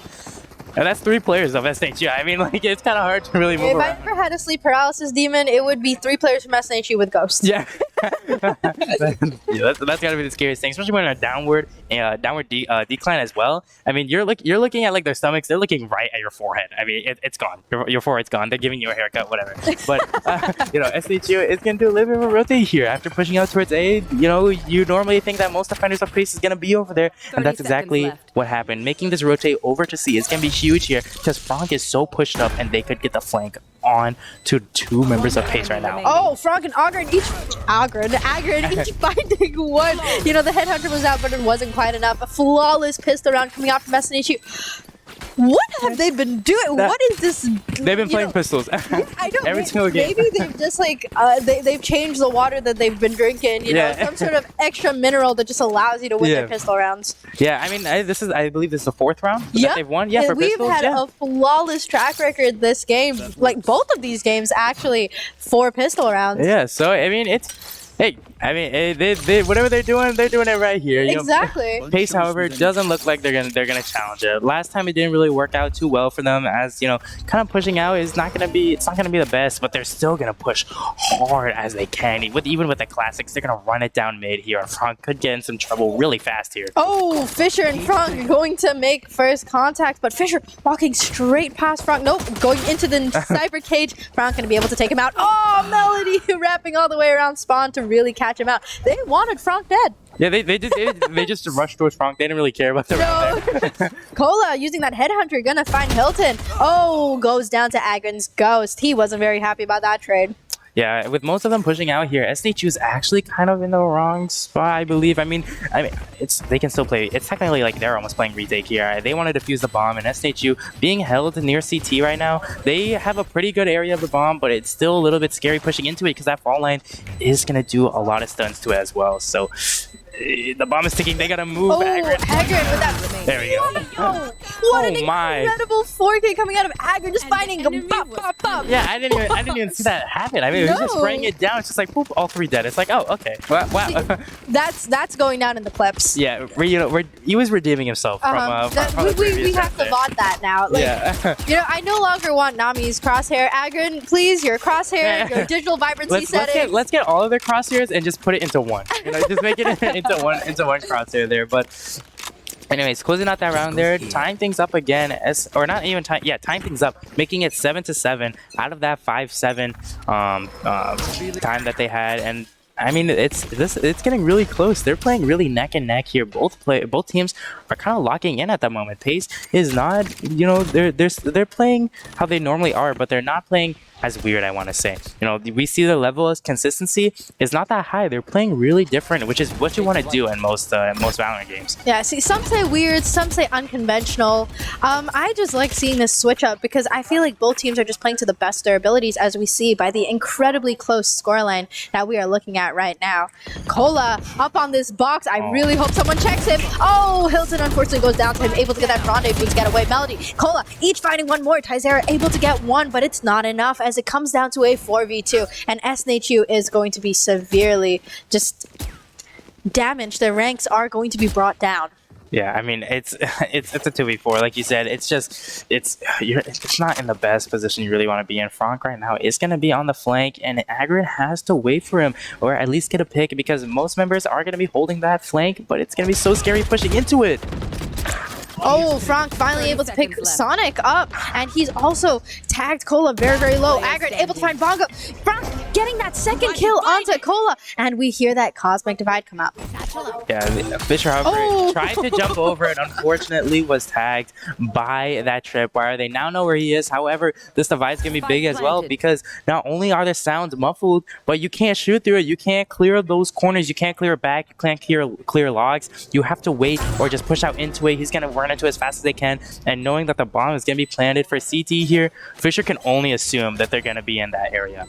And that's 3 players of SNHU. I mean, it's kind of hard to really move around. If I ever had a sleep paralysis demon, it would be 3 players from SNHU with ghosts. Yeah. That's gotta be the scariest thing, especially when in a downward decline as well. I mean, you're looking at their stomachs. They're looking right at your forehead. I mean, it's gone. Your forehead's gone. They're giving you a haircut, whatever. But SNHU is gonna do a little bit of a rotate here after pushing out towards A. You normally think that most defenders of Pace is gonna be over there, and that's exactly what happened. Making this rotate over to C is gonna be huge here because Frank is so pushed up, and they could get the flank on to 2 members of Pace right now. Oh, Frank and Agrin each finding one. The headhunter was out, but it wasn't quite enough. A flawless pistol round coming out from SNHU. What have they been doing? What is this? They've been playing pistols. I don't every single game. Maybe they've just they've changed the water that they've been drinking. Some sort of extra mineral that just allows you to win their pistol rounds. Yeah, I mean, I believe this is the 4th round that they've won. Yeah, for we've pistols. Had a flawless track record this game. Like both of these games, actually, 4 pistol rounds. Yeah, so I mean, they whatever they're doing it right here. Exactly. Pace, however, doesn't look like they're gonna challenge it. Last time it didn't really work out too well for them, as kind of pushing out is not gonna be the best, but they're still gonna push hard as they can. Even with the classics, they're gonna run it down mid here. Frank could get in some trouble really fast here. Oh, Fisher and Frank going to make first contact, but Fisher walking straight past Frank. Nope, going into the sniper cage. Frank gonna be able to take him out. Oh, Melody wrapping all the way around spawn to really catch him out. They wanted Frank dead. Yeah, they just rushed towards Frank. They didn't really care about the round there. Cola using that headhunter, gonna find Hilton. Oh, goes down to Agrin's ghost. He wasn't very happy about that trade. Yeah, with most of them pushing out here, SNHU is actually kind of in the wrong spot, I believe. I mean, it's they can still play. It's technically like they're almost playing retake here. They want to defuse the bomb, and SNHU being held near CT right now, they have a pretty good area of the bomb, but it's still a little bit scary pushing into it because that fall line is gonna do a lot of stuns to it as well. So the bomb is ticking. They gotta move. Oh, Agron with that. There we go. What an incredible 4K coming out of Agron, just finding a pop, pop, pop. Yeah, I didn't even see that happen. I mean, it was just spraying it down. It's just like, boop, all 3 dead. It's like, oh, okay. Wow. That's going down in the clips. Yeah, he was redeeming himself from we have to VOD that now. Like, yeah. I no longer want Nami's crosshair. Agron, please, your crosshair, your digital vibrancy settings. Let's get all of their crosshairs and just put it into one. Just make it into one crosshair there. But anyways, closing out that round there, tying things up again, tying things up, making it 7-7 out of that 5-7 time that they had. And I mean, it's getting really close. They're playing really neck and neck here. Both teams are kind of locking in at the moment. Pace is not, they're playing how they normally are, but they're not playing as weird, I want to say. We see the level of consistency is not that high. They're playing really different, which is what you want to do in most Valorant games. Yeah, see, some say weird, some say unconventional. I just like seeing this switch up because I feel like both teams are just playing to the best of their abilities, as we see by the incredibly close scoreline that we are looking at right now. Cola up on this box. I really hope someone checks him. Oh, Hilton unfortunately goes down to him, able to get that rendezvous to get away. Melody, Cola, each finding one more. Tizera able to get one, but it's not enough as it comes down to a 4v2, and SNHU is going to be severely just damaged. Their ranks are going to be brought down. Yeah, I mean, it's a 2v4. Like you said, it's not in the best position you really want to be in. Frank right now is going to be on the flank, and Agron has to wait for him, or at least get a pick, because most members are going to be holding that flank, but it's going to be so scary pushing into it. Oh, Frank finally able to pick Sonic up, and he's also tagged Cola very, very low. Agron able to find Bongo. Frank getting that second kill onto Cola, and we hear that Cosmic Divide come up. Yeah, Fisher, however, tried to jump over it, unfortunately was tagged by that tripwire. They now know where he is. However, this divide's going to be big as well, because not only are the sounds muffled, but you can't shoot through it. You can't clear those corners. You can't clear back. You can't clear logs. You have to wait or just push out into it. He's going to run into it as fast as they can, and knowing that the bomb is going to be planted for CT here, Fisher can only assume that they're going to be in that area.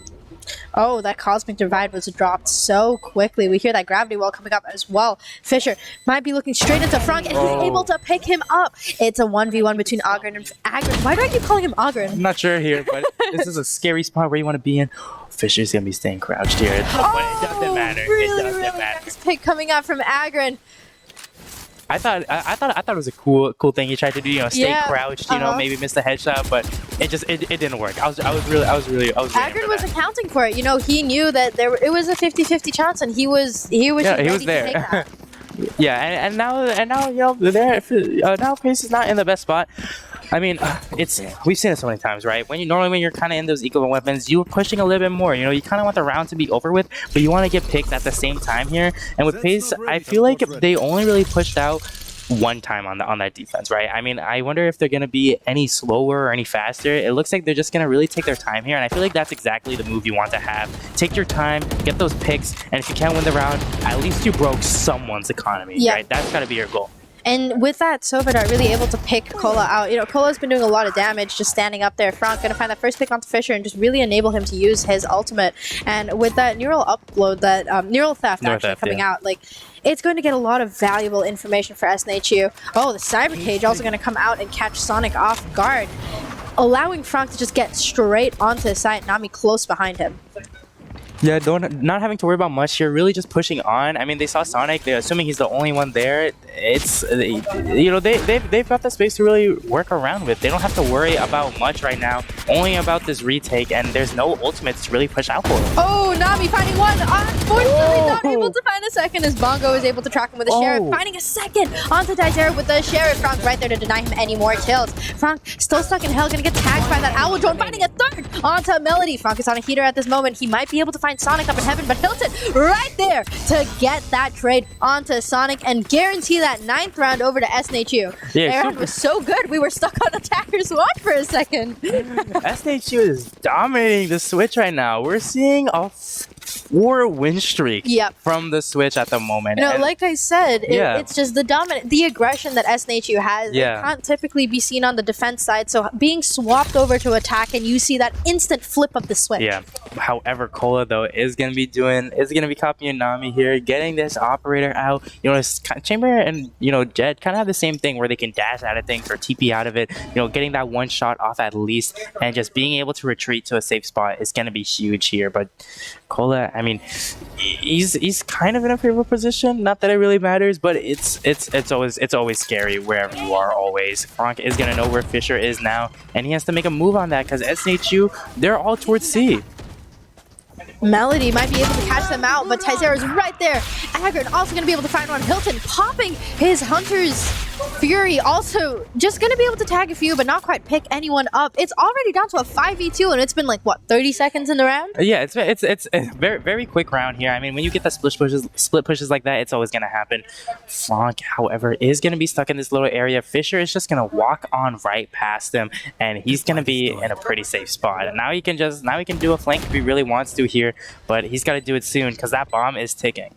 Oh, that Cosmic Divide was dropped so quickly. We hear that Gravity Wall coming up as well. Fisher might be looking straight into Frank, and he's able to pick him up. It's a 1v1 between Agron and Agron. Why do I keep calling him Agron? I'm not sure here, but this is a scary spot where you want to be in. Fisher's going to be staying crouched here. But it doesn't matter. Really, it doesn't matter. Nice pick coming out from Agron. I thought it was a cool thing he tried to do, stay crouched, maybe miss the headshot, but it didn't work. I was really Agron was accounting for it. He knew that it was a 50-50 chance, and he was there. Yeah, and now now Pace is not in the best spot. I mean, we've seen it so many times, right? When you're kind of in those equivalent weapons, you're pushing a little bit more. You kind of want the round to be over with, but you want to get picked at the same time here. And with Pace, I feel like they only really pushed out one time on that defense, right? I mean, I wonder if they're going to be any slower or any faster. It looks like they're just going to really take their time here, and I feel like that's exactly the move you want to have. Take your time, get those picks, and if you can't win the round, at least you broke someone's economy, right? That's got to be your goal. And with that, Sovadar really able to pick Cola out. Cola's been doing a lot of damage just standing up there. Frank gonna find that first pick onto Fisher and just really enable him to use his ultimate. And with that neural upload, that neural theft coming out, it's going to get a lot of valuable information for SNHU. Oh, the Cyber Cage also going to come out and catch Sonic off guard, allowing Frank to just get straight onto the site. Nami close behind him. Yeah, not having to worry about much here, really just pushing on. I mean, they saw Sonic, they're assuming he's the only one there. They've got the space to really work around with. They don't have to worry about much right now, only about this retake, and there's no ultimates to really push out for them. Oh, Nami finding one, unfortunately not able to find a second, as Bongo is able to track him with the Sheriff, finding a second onto Tizera with the Sheriff. Frank right there to deny him any more kills. Frank still stuck in hell, gonna get tagged by that Owl Drone, finding a third onto Melody. Frank is on a heater at this moment. He might be able to find Sonic up in heaven, but Hilton right there to get that trade onto Sonic and guarantee that 9th round over to SNHU. Yeah, Aaron was so good, we were stuck on Attacker's Watch for a second. SNHU is dominating the Switch right now. We're seeing a 4-win streak from the Switch at the moment. You know, like I said, Yeah. it's just the aggression that SNHU has. Yeah. It can't typically be seen on the defense side, so being swapped over to attack and you see that instant flip of the switch. Yeah. However, Cola though is gonna be copying Nami here, getting this operator out. You know, Chamber and Jed kind of have the same thing where they can dash out of things or TP out of it. You know, getting that one shot off at least, and just being able to retreat to a safe spot is gonna be huge here. But Cola, I mean, he's kind of in a favorable position. Not that it really matters, but it's always scary wherever you are. Always, Frank is gonna know where Fisher is now, and he has to make a move on that because SNHU, they're all towards C. Melody might be able to catch them out, but Taizera's right there. Agron also going to be able to find one. Hilton popping his Hunter's Fury, also just going to be able to tag a few, but not quite pick anyone up. It's already down to a 5v2, and it's been like, what, 30 seconds in the round? Yeah, it's a very, very quick round here. I mean, when you get the split pushes like that, it's always going to happen. Frank, however, is going to be stuck in this little area. Fisher is just going to walk on right past him, and he's going to be in a pretty safe spot. And now he can do a flank if he really wants to here, but he's got to do it soon because that bomb is ticking.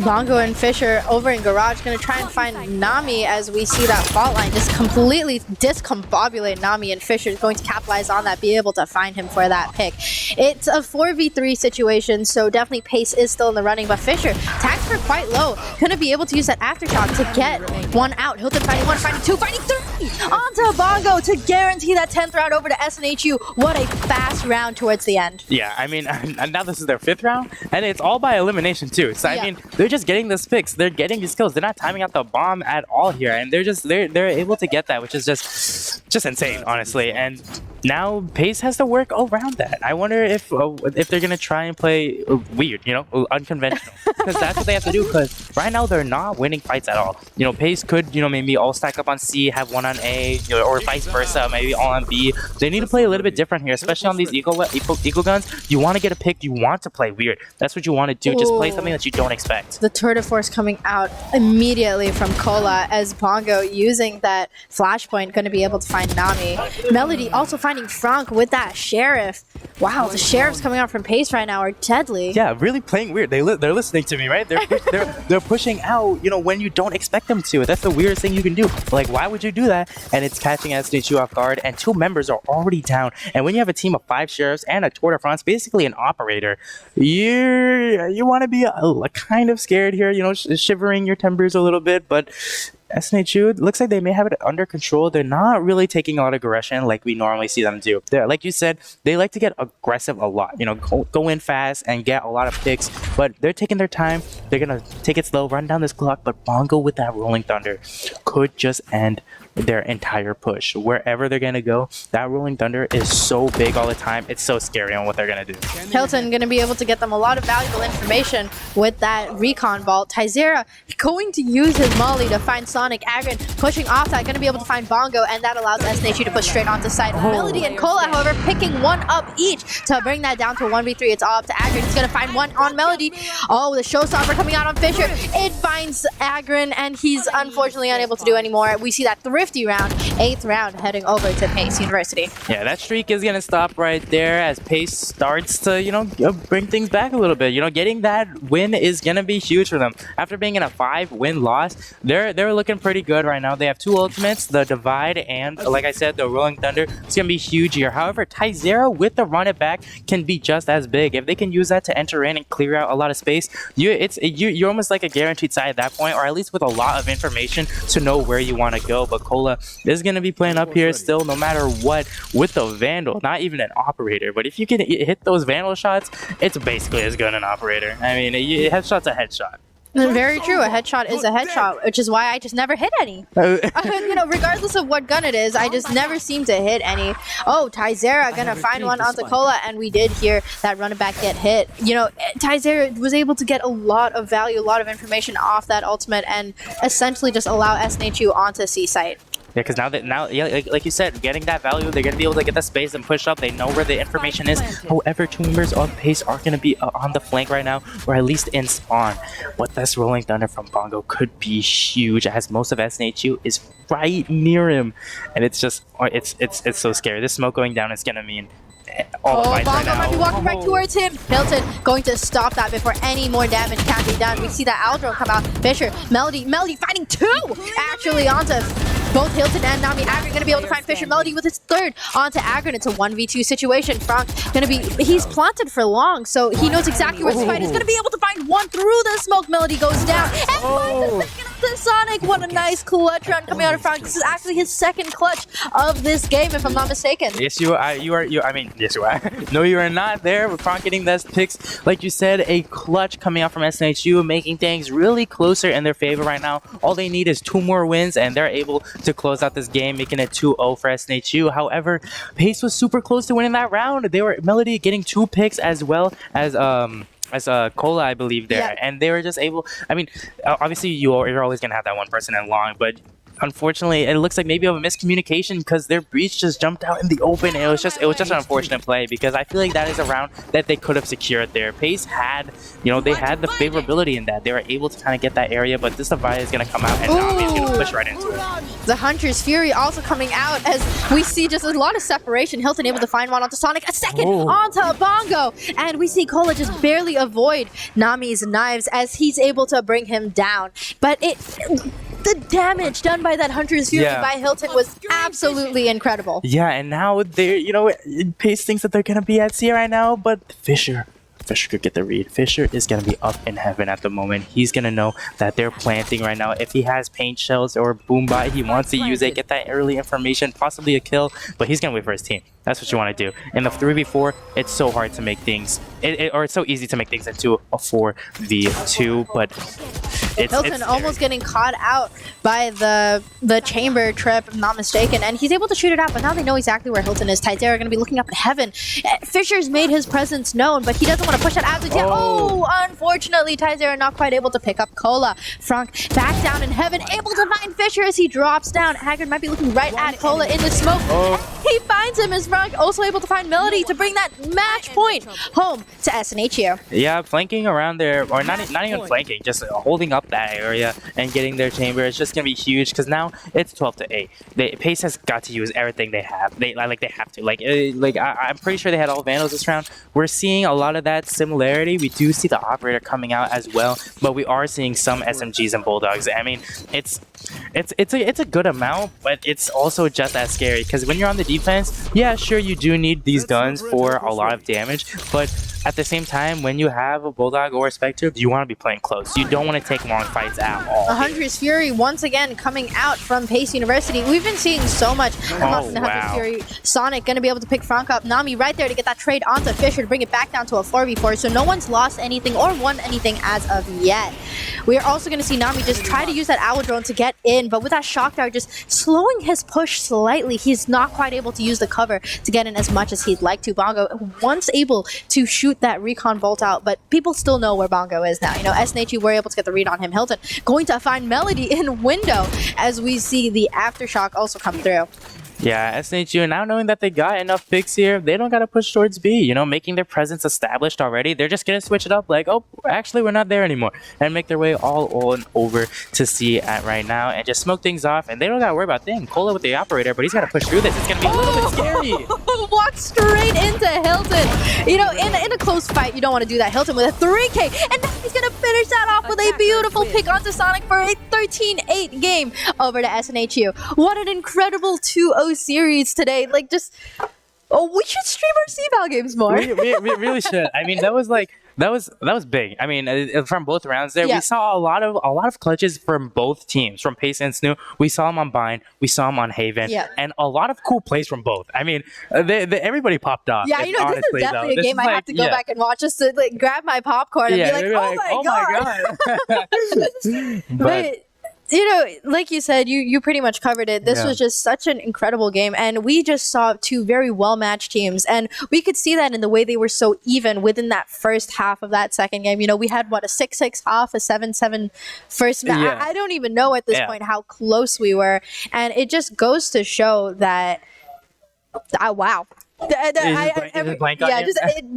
Bongo and Fisher over in Garage going to try and find Nami as we see that fault line just completely discombobulate Nami, and Fisher is going to capitalize on that, be able to find him for that pick. It's a 4v3 situation, so definitely pace is still in the running, but Fisher, tags are quite low. Going to be able to use that aftershock to get one out. Hilton finding one, finding two, finding three! Onto Bongo to guarantee that 10th round over to SNHU. What a fast round towards the end. Yeah, I mean, and now this is their 5th round, and it's all by elimination too. So I mean, they're just getting this picks. They're getting these kills. They're not timing out the bomb at all here, and they're able to get that, which is just insane, honestly. And now Pace has to work around that. I wonder if they're gonna try and play weird, unconventional, because that's what they have to do. Because right now they're not winning fights at all. Pace could maybe all stack up on C, have one on A, or vice versa, maybe all on B. They need to play a little bit different here, especially on these eagle guns. You want to get a pick. You want to play weird. That's what you want to do. Just play something that you don't expect. The tour de force coming out immediately from Cola as Bongo using that flashpoint, going to be able to find Nami. Melody also finding Frank with that Sheriff. Wow, the Sheriffs coming out from Pace right now are deadly. Yeah, really playing weird. They're listening to me, right? They're pushing out, when you don't expect them to. That's the weirdest thing you can do. Like, why would you do that? And it's catching SNHU off guard, and 2 members are already down. And when you have a team of 5 Sheriffs and a Tour de France, basically an operator, you want to be kind of scared here, shivering your timbers a little bit, but SNHU, looks like they may have it under control. They're not really taking a lot of aggression like we normally see them do. Like you said, they like to get aggressive a lot, go in fast and get a lot of picks, but they're taking their time. They're going to take it slow, run down this clock, but Bongo with that Rolling Thunder could just end their entire push. Wherever they're going to go, that Rolling Thunder is so big all the time. It's so scary on what they're going to do. Hilton going to be able to get them a lot of valuable information with that recon vault. Taizera going to use his molly to find Sonic. Agron pushing off that, going to be able to find Bongo, and that allows SNHU to push straight onto side. Melody and Cola, however, picking one up each to bring that down to 1v3. It's all up to Agron. He's going to find one on Melody. Oh, the showstopper coming out on Fisher. It finds Agron, and he's unfortunately unable to do anymore. We see that thrifty round, 8th round, heading over to Pace University. Yeah, that streak is going to stop right there as Pace starts to, bring things back a little bit. Getting that win is going to be huge for them. After being in a 5-win loss, they're looking pretty good right now. They have 2 ultimates, the Divide and, like I said, the Rolling Thunder. It's going to be huge here. However, Taizera with the run it back can be just as big. If they can use that to enter in and clear out a lot of space, you're almost like a guaranteed side at that point, or at least with a lot of information to know where you want to go. But Cola is going to be playing up here still, no matter what, with the Vandal. Not even an operator, but if you can hit those Vandal shots, it's basically as good as an operator. I mean, a headshot's a headshot. Very true. A headshot is a headshot, which is why I just never hit any. Regardless of what gun it is, I just never seem to hit any. Oh, Taizera gonna find one onto Cola, and we did hear that run it back get hit. Taizera was able to get a lot of value, a lot of information off that ultimate, and essentially just allow SNHU onto C site. because like you said, getting that value, they're gonna be able to get the space and push up. They know where the information is. However, two members on Pace are gonna be on the flank right now, or at least in spawn. But this Rolling Thunder from Bongo could be huge, as most of SNHU is right near him, and it's just it's so scary. This smoke going down is gonna mean all the fights right Bongo now. might be walking right towards him. Hilton going to stop that before any more damage can be done. We see that Aldro come out. Fisher, Melody fighting two actually onto both Hilton and Nami. Agron gonna be able to find Fisher. Melody with his third onto Agron. It's a 1v2 situation. Frank he's planted for long, so he knows exactly where this fight is. Gonna be able to find one through the smoke. Melody goes down and finds the second to Sonic. What a nice clutch run coming out of Frank. This is actually his second clutch of this game, if I'm not mistaken. Yes, you are. I mean, yes, you are. No, you are not there. With Frank getting those picks, like you said, a clutch coming out from SNHU, making things really closer in their favor right now. All they need is 2 more wins, and they're able to close out this game, making it 2-0 for SNHU. However, Pace was super close to winning that round. They were Melody getting 2 picks as well as Cola, I believe, there. Yeah. And they were just able, I mean, obviously you're always going to have that one person in long, but unfortunately, it looks like maybe of a miscommunication, because their breach just jumped out in the open. And it was just an unfortunate play, because I feel like that is a round that they could have secured there. Pace had, they had the favorability in that. They were able to kind of get that area, but this Divide is going to come out and Nami's going to push right into it. The Hunter's Fury also coming out, as we see just a lot of separation. Hilton able to find one onto Sonic, a second onto Bongo, and we see Cola just barely avoid Nami's knives as he's able to bring him down. But the damage done by that Hunter's Fury by Hilton was absolutely incredible. Yeah, and now they're, Pace thinks that they're going to be at C right now, but Fisher could get the read. Fisher is going to be up in heaven at the moment. He's going to know that they're planting right now. If he has paint shells or boom bite, he wants to use it, get that early information, possibly a kill, but he's going to wait for his team. That's what you want to do. In the 3v4, it's so hard to make things, or it's so easy to make things into a 4v2, but Hilton almost getting caught out by the chamber trip, if I'm not mistaken, and he's able to shoot it out, but now they know exactly where Hilton is. Tyzera are going to be looking up at heaven. Fisher's made his presence known, but he doesn't want to push that out yet. Unfortunately, Tyzera not quite able to pick up Cola. Frank back down in heaven, able to find Fisher as he drops down. Agron might be looking right at Cola in the smoke. He finds him as Frank also able to find Melody to bring that match point home to SNHU. Yeah, flanking around there, or not even flanking, just holding up that area and getting their chamber. It's just gonna be huge, because now it's 12-8. Pace has got to use everything they have. They have to. I'm pretty sure they had all Vandals this round. We're seeing a lot of that similarity. We do see the operator coming out as well, but we are seeing some SMGs and Bulldogs. I mean, it's a good amount, but it's also just as scary, because when you're on the defense, yeah, sure, you do need these guns for a lot of damage, but at the same time, when you have a Bulldog or a Spectre, you want to be playing close. You don't want to take long fights at all. The Hunter's Fury once again coming out from Pace University. We've been seeing so much from the Hunter's Fury. Sonic going to be able to pick Frank up. Nami right there to get that trade onto Fisher to bring it back down to a 4v4. So no one's lost anything or won anything as of yet. We are also going to see Nami just try to use that Owl Drone to get in, but with that Shock Dart just slowing his push slightly, he's not quite able to use the cover to get in as much as he'd like to. Bongo once able to shoot that recon bolt out, but people still know where Bongo is now. SNHU were able to get the read on him. Hilton going to find Melody in window as we see the Aftershock also come through. Yeah, SNHU, now knowing that they got enough picks here, they don't got to push towards B, making their presence established already. They're just going to switch it up like, oh, actually, we're not there anymore, and make their way all on over to C at right now and just smoke things off, and they don't got to worry about things. Cola with the operator, but he's got to push through this. It's going to be a little bit scary. Walk straight into Hilton. In a close fight, you don't want to do that. Hilton with a 3K, and now he's going to finish that off with a beautiful pick onto Sonic for a 13-8 game over to SNHU. What an incredible 2-0 series today. We should stream our CVAL games more. We really should. I mean, that was big. I mean, from both rounds there, we saw a lot of clutches from both teams, from Pace and SNHU. We saw them on Bind, we saw them on Haven, and a lot of cool plays from both. I mean, everybody popped off. Yeah, honestly, this is definitely a game I have to go back and watch just to grab my popcorn and be like, oh my god. But Like you said, you pretty much covered it. This was just such an incredible game, and we just saw two very well-matched teams, and we could see that in the way they were so even within that first half of that second game. We had, what, a 6-6 half, a 7-7 first match. Yeah. I don't even know at this point how close we were, and it just goes to show that, wow. It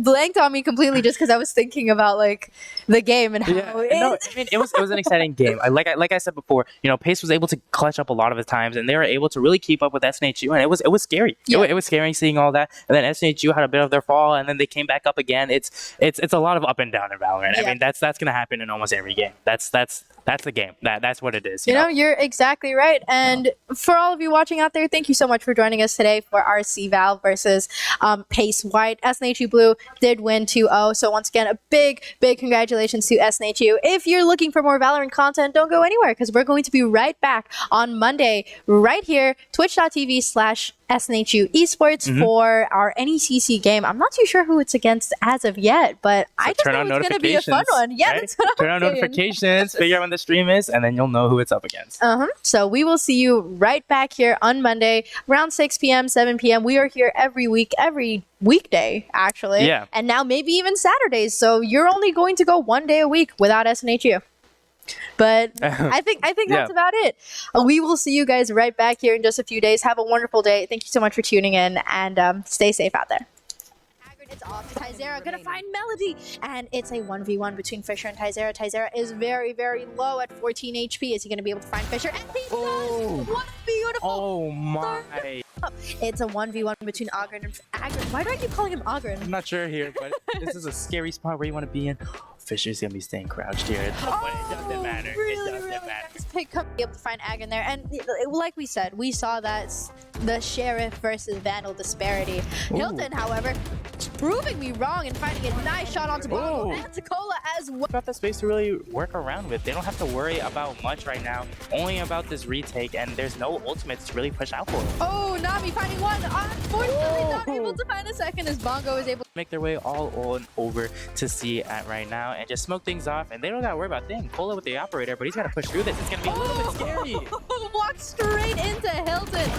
blanked on me completely just because I was thinking about like the game and how it was an exciting game. Like I said before, Pace was able to clutch up a lot of the times, and they were able to really keep up with SNHU, and it was scary. It was scary seeing all that, and then SNHU had a bit of their fall, and then they came back up again. It's a lot of up and down in Valorant. I mean, that's gonna happen in almost every game. That's the game. That's what it is. You know, you're exactly right. And for all of you watching out there, thank you so much for joining us today for our CVAL versus Pace White. SNHU Blue did win 2-0. So once again, a big congratulations to SNHU. If you're looking for more Valorant content, don't go anywhere because we're going to be right back on Monday right here, twitch.tv/SNHU Esports for our NECC game. I'm not too sure who it's against as of yet, but I just know it's going to be a fun one. Yeah, right? That's what turn on notifications, figure out when the stream is, and then you'll know who it's up against. So we will see you right back here on Monday around 6 p.m., 7 p.m. We are here every weekday, actually. Yeah. And now maybe even Saturdays. So you're only going to go one day a week without SNHU. But I think that's about it. We will see you guys right back here in just a few days. Have a wonderful day. Thank you so much for tuning in, and stay safe out there. It's off to Tyzera, gonna find Melody, and it's a 1v1 between Fisher and Tyzera. Tyzera is very low at 14 HP. Is he gonna be able to find Fisher? And he does! What a beautiful Oh my! It's a 1v1 between Ogren and Agren. Why do I keep calling him Ogren? I'm not sure here, but this is a scary spot where you want to be in. Fisher's gonna be staying crouched here. But it doesn't matter. Really, it doesn't matter. Nice pick up, be able to find Agren there. And like we said, we saw that the Sheriff versus Vandal disparity. Hilton, however, proving me wrong and finding a nice shot onto Bongo and Tacola as well. Got the space to really work around with. They don't have to worry about much right now, only about this retake, and there's no ultimates to really push out for them. Oh, Nami finding one. Unfortunately, not able to find a second as Bongo is able to make their way all on over to C at right now and just smoke things off, and they don't gotta worry about things. Cola with the operator, but he's gotta push through this. It's gonna be a little bit scary. Walk straight into Hilton.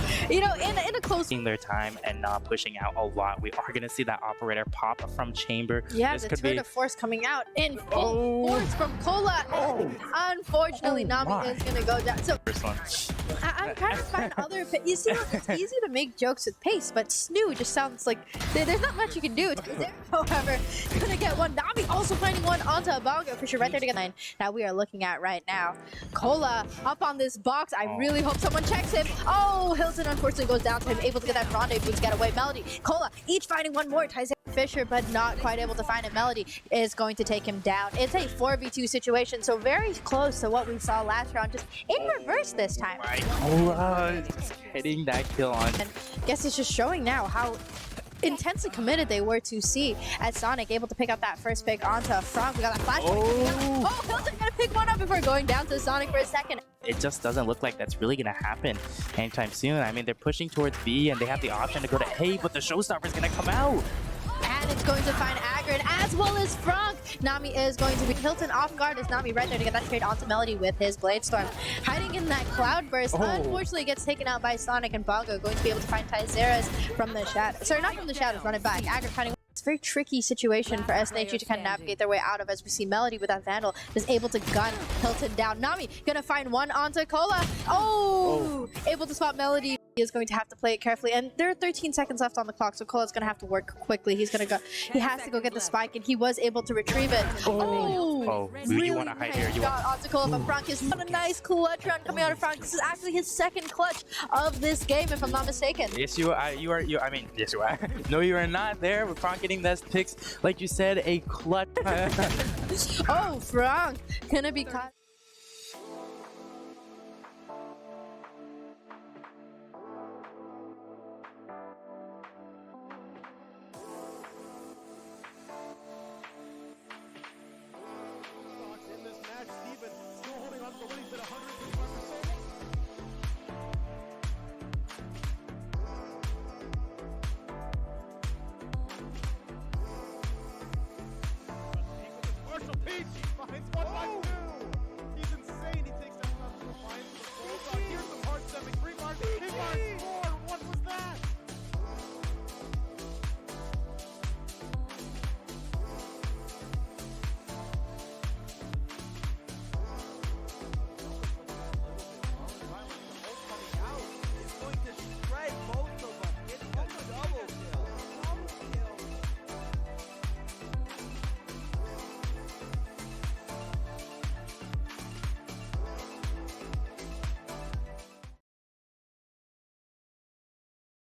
In a close their time and not pushing out a lot. We are gonna see that operator pop from chamber. Yeah, this the turn of force coming out in full force from Cola. Unfortunately, Nami is gonna go down. So first one. I'm trying to find other. You see, it's easy to make jokes with Pace, but SNHU just sounds like there's not much you can do. However, gonna get one. Nami also finding one onto a Bongo. Fisher right there to get 9. Now we are looking at right now. Cola up on this box. I really hope someone checks him. Oh, Hilton unfortunately goes down to him, able to get that rendezvous to get away. Melody, Cola, each finding one more. Tyzera Fisher, but not quite able to find him. Melody is going to take him down. It's a 4v2 situation, so very close to what we saw last round, just in reverse this time. Cola just getting that kill on. And I guess it's just showing now how intensely committed they were to C as Sonic able to pick up that first pick onto Frank. We got that flash. Oh, Hilton gonna pick one up before going down to Sonic for a second. It just doesn't look like that's really gonna happen anytime soon. I mean, they're pushing towards B and they have the option to go to A, but the showstopper's gonna come out. And it's going to find Agren as well as Frank. Nami is going to be Hilton off guard as Nami right there to get that trade onto Melody with his Blade Storm. Hiding in that Cloud Burst, unfortunately gets taken out by Sonic, and Bongo going to be able to find Tyzera's from the shadow. Sorry, not from the shadows, run it back. Agren finding. It's a very tricky situation for SNHU to kind of navigate their way out of, as we see Melody with that Vandal is able to gun Hilton down. Nami gonna find one onto Cola. Able to spot Melody. He is going to have to play it carefully, and there are 13 seconds left on the clock, so Cola's gonna have to work quickly. He has to go get the spike, and he was able to retrieve it. You want to hide here? You want onto Cola, but Frank is what a nice clutch run coming out of Frank. This is actually his second clutch of this game, if I'm not mistaken. Yes, you are. I mean, yes, you are. No, you are not there. With Frank getting those picks, like you said, a clutch. Frank gonna be caught.